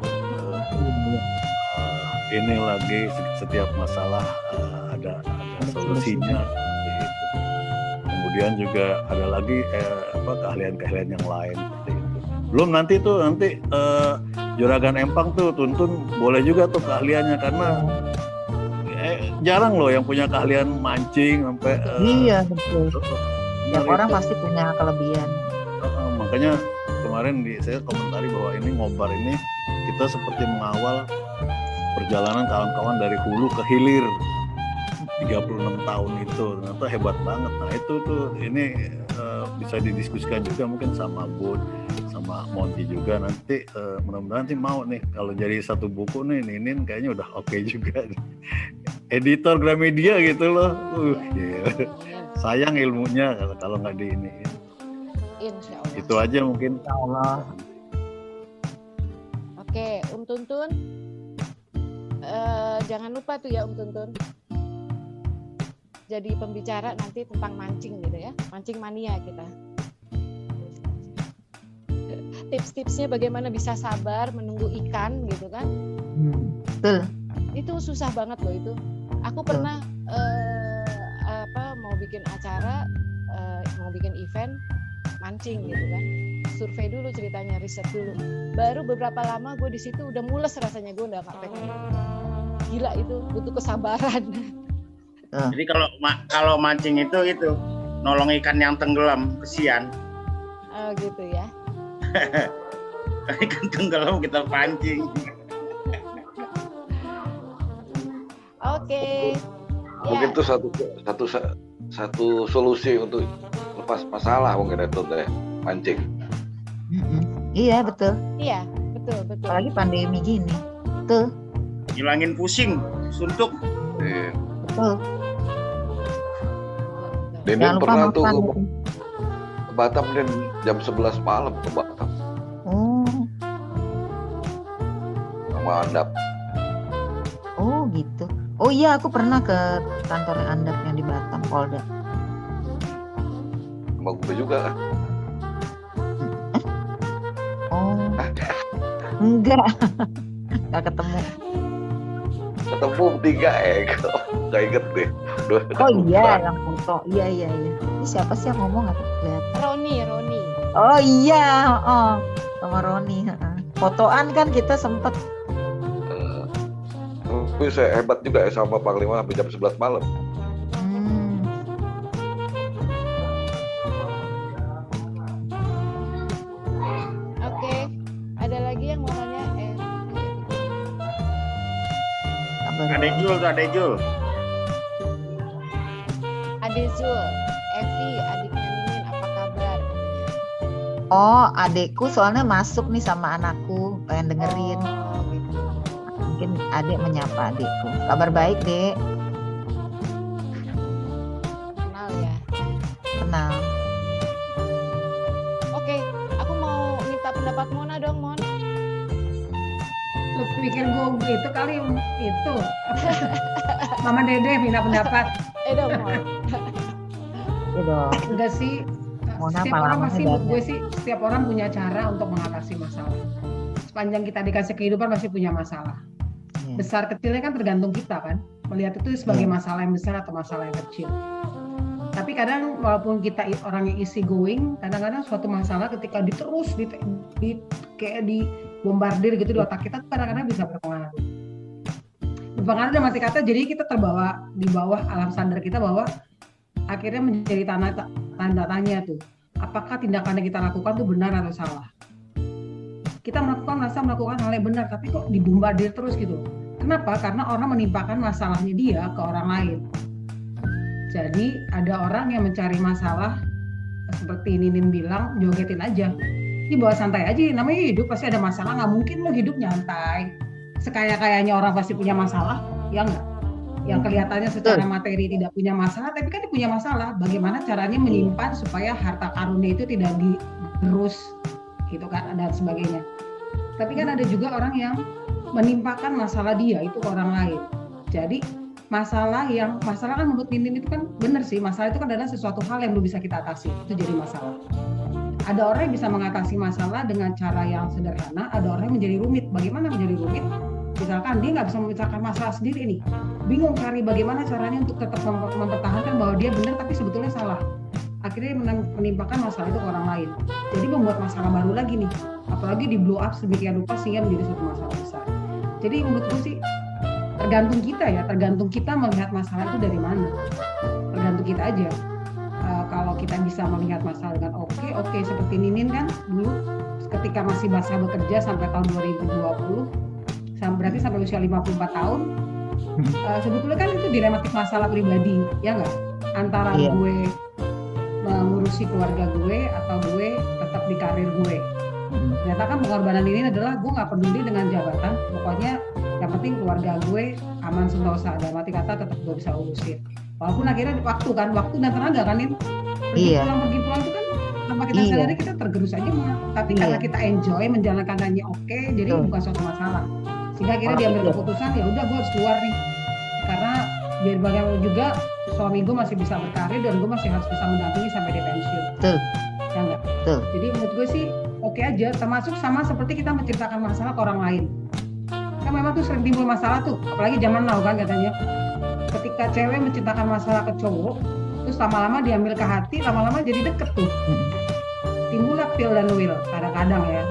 ini lagi setiap masalah ada solusinya. Gitu. Kemudian juga ada lagi keahlian-keahlian yang lain seperti itu. Belum nanti Juragan Empang tuh Tuntun boleh juga tuh keahliannya, karena jarang loh yang punya keahlian mancing sampai iya betul. Yang orang pasti punya kelebihan. Makanya kemarin saya komentari bahwa ini ngobar ini kita seperti mengawal perjalanan kawan-kawan dari hulu ke hilir 36 tahun itu, ternyata hebat banget. Nah itu tuh ini bisa didiskusikan juga mungkin sama Bud, sama Monty juga nanti. Mudah-mudahan sih mau nih kalau jadi satu buku nih Ninin kayaknya udah oke juga. Editor Gramedia gitu loh. Sayang ilmunya kalau nggak di ini. Insyaallah. Itu aja mungkin. Insyaallah. Oke, Om Tuntun. Jangan lupa tuh ya Om Tuntun. Jadi pembicara nanti tentang mancing gitu ya. Mancing mania kita. Tips-tipsnya bagaimana bisa sabar menunggu ikan gitu kan. Betul. Itu susah banget loh itu. Aku pernah mau bikin acara, mau bikin event mancing gitu kan. Survei dulu ceritanya, riset dulu. Baru beberapa lama gue di situ udah mules rasanya, gue udah nggak pengen. Gila itu butuh kesabaran. Jadi kalau mancing itu nolong ikan yang tenggelam, kesian. Oh gitu ya. Ikan tenggelam kita pancing. Oke. Mungkin itu satu solusi untuk lepas masalah mungkin itu deh, mancing. Iya betul. Iya, betul. Apalagi pandemi gini. Betul. Hilangin pusing, suntuk. Iya. Betul. Denen pernah tuh ke Batam dan jam 11 malam ke Batam. Sama Andap. Oh gitu. Oh iya, aku pernah ke kantor Andap yang di Batam, Polda. Sama gue juga kan. Oh. Enggak. Enggak ketemu. Ketemu 3 Gak inget deh. Oh iya, yang foto. Iya. Ini siapa sih yang ngomong atau kelihatan? Roni. Oh iya, sama Roni. Fotoan kan kita sempet. Tapi saya hebat juga ya sama Panglima sampai jam 11 malam. Oke. Ada lagi yang mau nanya? Ade Jul. Ade Zul, Evi, adiknya Ninin, apa kabar? Oh, adekku soalnya masuk nih sama anakku, pengen dengerin. Gitu. Mungkin adek menyapa adekku. Kabar baik, Dek. Kenal ya? Kenal. Oke, aku mau minta pendapat Mona dong, Mon. Lu pikir gue itu kali itu Mama Dede minta pendapat. Dong, Mon. Enggak sih. Setiap orang pasti menurut gue sih setiap orang punya cara untuk mengatasi masalah. Sepanjang kita dikasih kehidupan pasti punya masalah. Besar kecilnya kan tergantung kita kan. Melihat itu sebagai masalah yang besar atau masalah yang kecil. Tapi kadang walaupun kita orang yang easy going, kadang-kadang suatu masalah ketika diterus kayak dibombardir gitu di otak kita tuh kadang-kadang bisa berpengaruh. Berpengaruh dalam arti kata jadi kita terbawa di bawah alam sadar kita bahwa akhirnya menjadi tanda tanya tuh. Apakah tindakan yang kita lakukan tuh benar atau salah? Kita merasa melakukan hal yang benar tapi kok dibombardir terus gitu. Kenapa? Karena orang menimpakan masalahnya dia ke orang lain. Jadi ada orang yang mencari masalah seperti Ninin bilang, jogetin aja. Dibawa santai aja, namanya hidup pasti ada masalah, nggak mungkin lo hidup nyantai. Sekaya-kayanya orang pasti punya masalah, ya nggak? Yang kelihatannya secara materi tidak punya masalah, tapi kan dia punya masalah. Bagaimana caranya menyimpan supaya harta karunnya itu tidak digerus, gitu kan, dan sebagainya. Tapi kan ada juga orang yang menimpakan masalah dia itu ke orang lain. Jadi masalah kan menurut Ninin itu kan benar sih, masalah itu kan adalah sesuatu hal yang belum bisa kita atasi, itu jadi masalah. Ada orang yang bisa mengatasi masalah dengan cara yang sederhana, ada orang yang menjadi rumit. Bagaimana menjadi rumit? Misalkan dia nggak bisa memecahkan masalah sendiri nih, bingung cari bagaimana caranya untuk tetap mempertahankan bahwa dia benar tapi sebetulnya salah. Akhirnya menimpakan masalah itu ke orang lain. Jadi membuat masalah baru lagi nih, apalagi di blow up sedemikian rupa sehingga menjadi suatu masalah besar. Jadi menurutku sih tergantung kita melihat masalah itu dari mana. Tergantung kita aja. Kalau kita bisa melihat masalah dengan oke, seperti Ninin kan dulu ketika masih masa bekerja sampai tahun 2020, berarti sampai usia 54 tahun, sebetulnya kan itu dilematik masalah pribadi, ya nggak? Antara gue mengurusi keluarga gue atau gue tetap di karir gue. Ternyata kan pengorbanan ini adalah gue nggak peduli dengan jabatan, pokoknya yang penting keluarga gue aman sentosa, dalam arti kata tetap gue bisa urusin. Walaupun akhirnya waktu dan tenaga kan ini pergi pulang itu kan tanpa kita sadari kita tergerus aja mah. Tapi karena kita enjoy menjalankannya oke, jadi bukan suatu masalah. Sehingga akhirnya diambil keputusan ya udah gue harus keluar nih. Karena biar bagaimanapun juga suami gue masih bisa berkarir dan gue masih harus bisa mendampingi sampai dia pensiun. Betul. Ya enggak? Betul. Jadi menurut gue sih oke aja, termasuk sama seperti kita menceritakan masalah ke orang lain. Kan memang tuh sering timbul masalah tuh, apalagi zaman now kan katanya. Ketika cewek menceritakan masalah ke cowok, terus lama-lama diambil ke hati, lama-lama jadi deket tuh. Timbullah feel dan will kadang-kadang ya.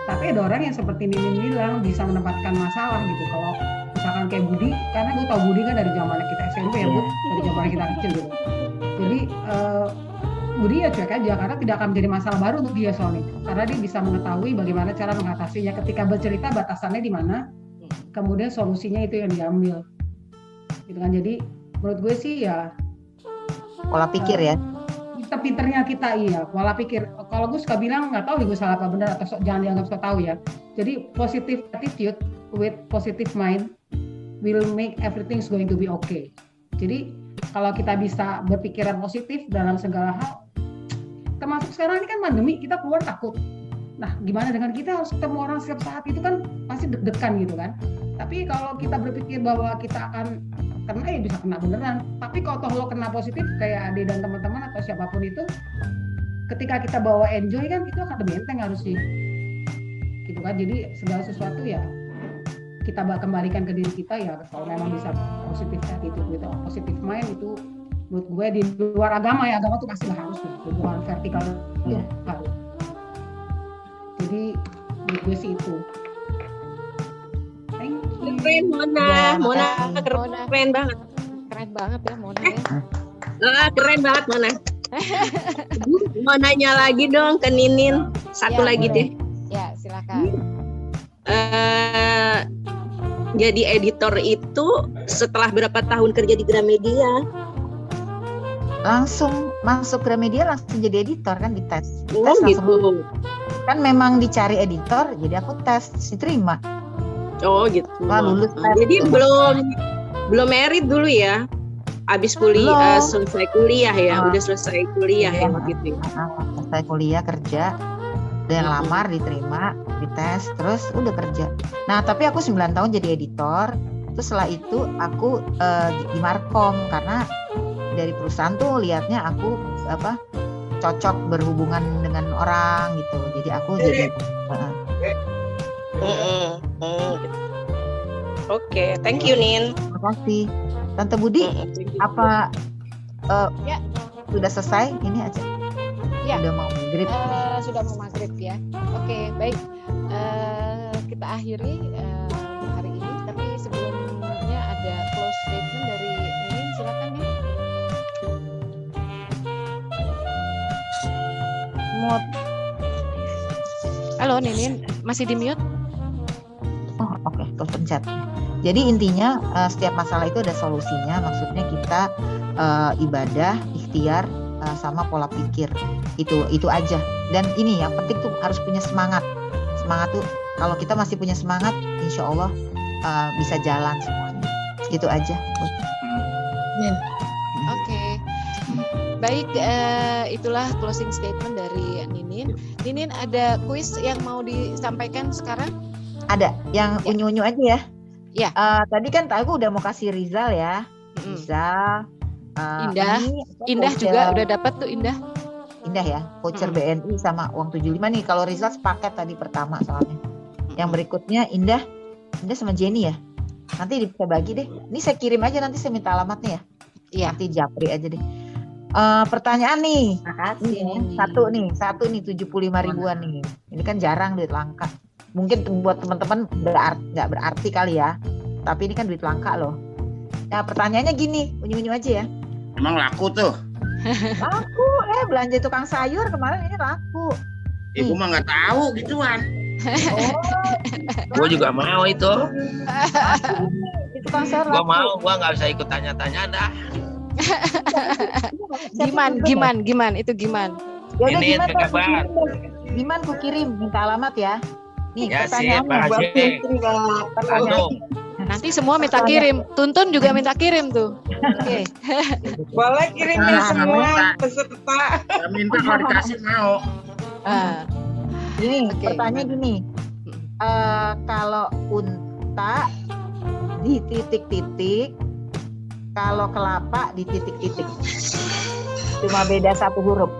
Tapi ada orang yang seperti Ninin bilang bisa menempatkan masalah gitu. Kalau misalkan kayak Budi, karena gue tau Budi kan dari zaman kita SMP ya Bu, dari zaman kita kecil gitu. Jadi Budi ya cuek aja karena tidak akan menjadi masalah baru untuk dia soalnya. Karena dia bisa mengetahui bagaimana cara mengatasinya ketika bercerita batasannya di mana, kemudian solusinya itu yang diambil. Gitu kan. Jadi menurut gue sih ya pola pikir ya. sepinternya kita pola pikir. Kalau gue suka bilang nggak tahu gue salah apa benar atau jangan dianggap so tahu ya. Jadi positive attitude with positive mind will make everything is going to be okay. Jadi kalau kita bisa berpikiran positif dalam segala hal, termasuk sekarang ini kan pandemi, kita keluar takut. Nah, gimana dengan kita harus ketemu orang setiap saat, itu kan pasti deg-degan gitu kan. Tapi kalau kita berpikir bahwa kita akan kena, ya bisa kena beneran. Tapi kalau toh lo kena positif kayak Ade dan teman-teman atau siapapun itu, ketika kita bawa enjoy kan itu akan lebih enteng harusnya. Gitu kan. Jadi segala sesuatu ya kita kembalikan ke diri kita ya, kalau memang bisa positif attitude gitu, positive mind itu menurut gue di luar agama ya, agama tuh pasti harus hubungan vertikal itu harus. Jadi menurut gue sih itu. Keren Mona keren banget. Keren banget ya Mona ya. Keren banget Mona. Mau nanya lagi dong ke Ninin. Satu ya, lagi deh. Ya, silakan. Jadi editor itu setelah berapa tahun kerja di Gramedia? Langsung masuk Gramedia langsung jadi editor kan, dites. Oh gitu. Kan memang dicari editor, jadi aku tes, diterima. Oh gitu. Wah, lulus tes. Jadi belum merit dulu ya? Abis kuliah, selesai kuliah ya? Udah selesai kuliah ya gitu. Selesai kuliah kerja, dan lamar diterima, dites, terus udah kerja. Nah tapi aku 9 tahun jadi editor. Terus setelah itu aku di Markom, karena dari perusahaan tuh lihatnya aku cocok berhubungan dengan orang gitu. Jadi aku jadi Oke, thank you Nin. Terima kasih. Tante Budi, apa sudah selesai? Ini aja. Ya. Sudah mau maghrib. Sudah mau maghrib ya. Oke, baik. Kita akhiri hari ini. Tapi sebelumnya ada close statement dari Ninin. Silakan ya. Halo Ninin, masih di mute? Oh oke, kepencet. Jadi intinya setiap masalah itu ada solusinya. Maksudnya kita ibadah, ikhtiar, sama pola pikir. Itu aja. Dan ini yang penting tuh harus punya semangat. Semangat tuh kalau kita masih punya semangat, insya Allah bisa jalan semuanya. Itu aja. Oke. Baik, itulah closing statement dari Ninin. Ninin, ada kuis yang mau disampaikan sekarang? Ada, yang unyu-unyu aja ya. Ya. Tadi kan aku udah mau kasih Rizal ya. Rizal. Indah juga udah dapat tuh Indah. Indah ya, voucher BNI sama uang 75 nih. Kalau Rizal sepaket tadi pertama soalnya. Yang berikutnya Indah sama Jenny ya. Nanti bisa bagi deh. Ini saya kirim aja, nanti saya minta alamatnya ya. Iya. Nanti japri aja deh. Pertanyaan nih. Makasih. Satu nih 75 ribuan nih. Ini kan jarang, duit langka. Mungkin buat teman-teman nggak berarti kali ya. Tapi ini kan duit langka loh. Nah pertanyaannya gini, unyu-unyu aja ya. Emang laku tuh? Laku, belanja tukang sayur kemarin ini laku. Ibu mah nggak tahu gituan. Gue juga mau itu. Itu tukang sayur Gue laku. mau, gue nggak usah ikut tanya-tanya dah. Giman itu Giman. Yaudah, Ini kabar. Giman ku kirim, minta alamat ya. Nih Ya pertanyaan sih, Nanti semua minta kirim. Tuntun juga minta kirim tuh. Oke. Boleh kirimin semua peserta. Ya, minta kalau dikasih mau. Gini, pertanyaan gini. Kalau unta di titik-titik, kalau kelapa di titik-titik. Cuma beda satu huruf.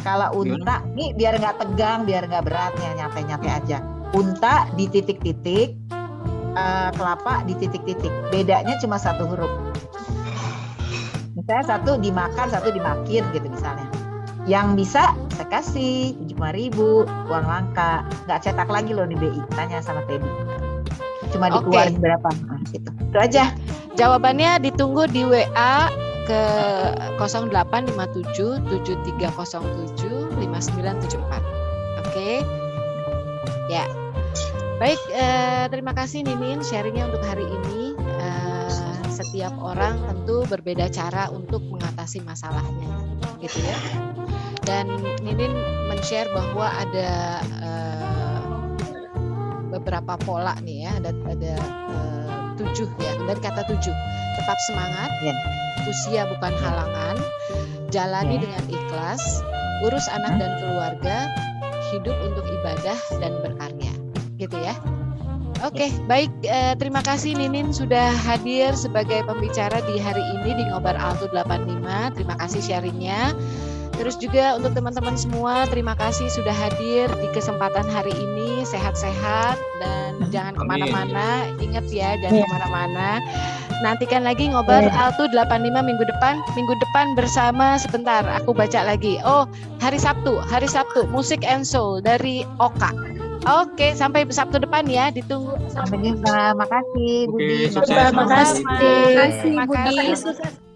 Kalau unta, nih biar nggak tegang, biar nggak beratnya, nyate-nyate aja. Unta di titik-titik, kelapa di titik-titik. Bedanya cuma satu huruf. Misalnya satu dimakan, satu dimakin gitu misalnya. Yang bisa saya kasih 75.000 uang langka. Nggak cetak lagi loh di BI. Tanya sama Teddy. Cuma dikeluarin berapa? Nah, gitu. Itu aja. Jawabannya ditunggu di WA ke 0857 7307 5974. Oke. Ya. Baik, terima kasih Ninin sharingnya untuk hari ini. setiap orang tentu berbeda cara untuk mengatasi masalahnya, gitu ya. Dan Ninin men-share bahwa ada beberapa pola nih ya, ada 7 ya, dan kata 7, tetap semangat, usia bukan halangan, jalani dengan ikhlas, urus anak dan keluarga, hidup untuk ibadah dan berkarya, gitu ya. Oke, baik. Terima kasih Ninin sudah hadir sebagai pembicara di hari ini di Ngobar Alto 85. Terima kasih sharingnya. Terus juga untuk teman-teman semua, terima kasih sudah hadir di kesempatan hari ini. Sehat-sehat dan jangan kemana-mana. Ingat ya, jangan kemana-mana. Nantikan lagi Ngobar Alto 85 minggu depan. Minggu depan bersama, sebentar aku baca lagi. Oh, hari Sabtu Musik and Soul dari Oka. Oke, sampai Sabtu depan ya, ditunggu. Sampai jumpa. Makasih Budi. Sukses. Makasih Budi.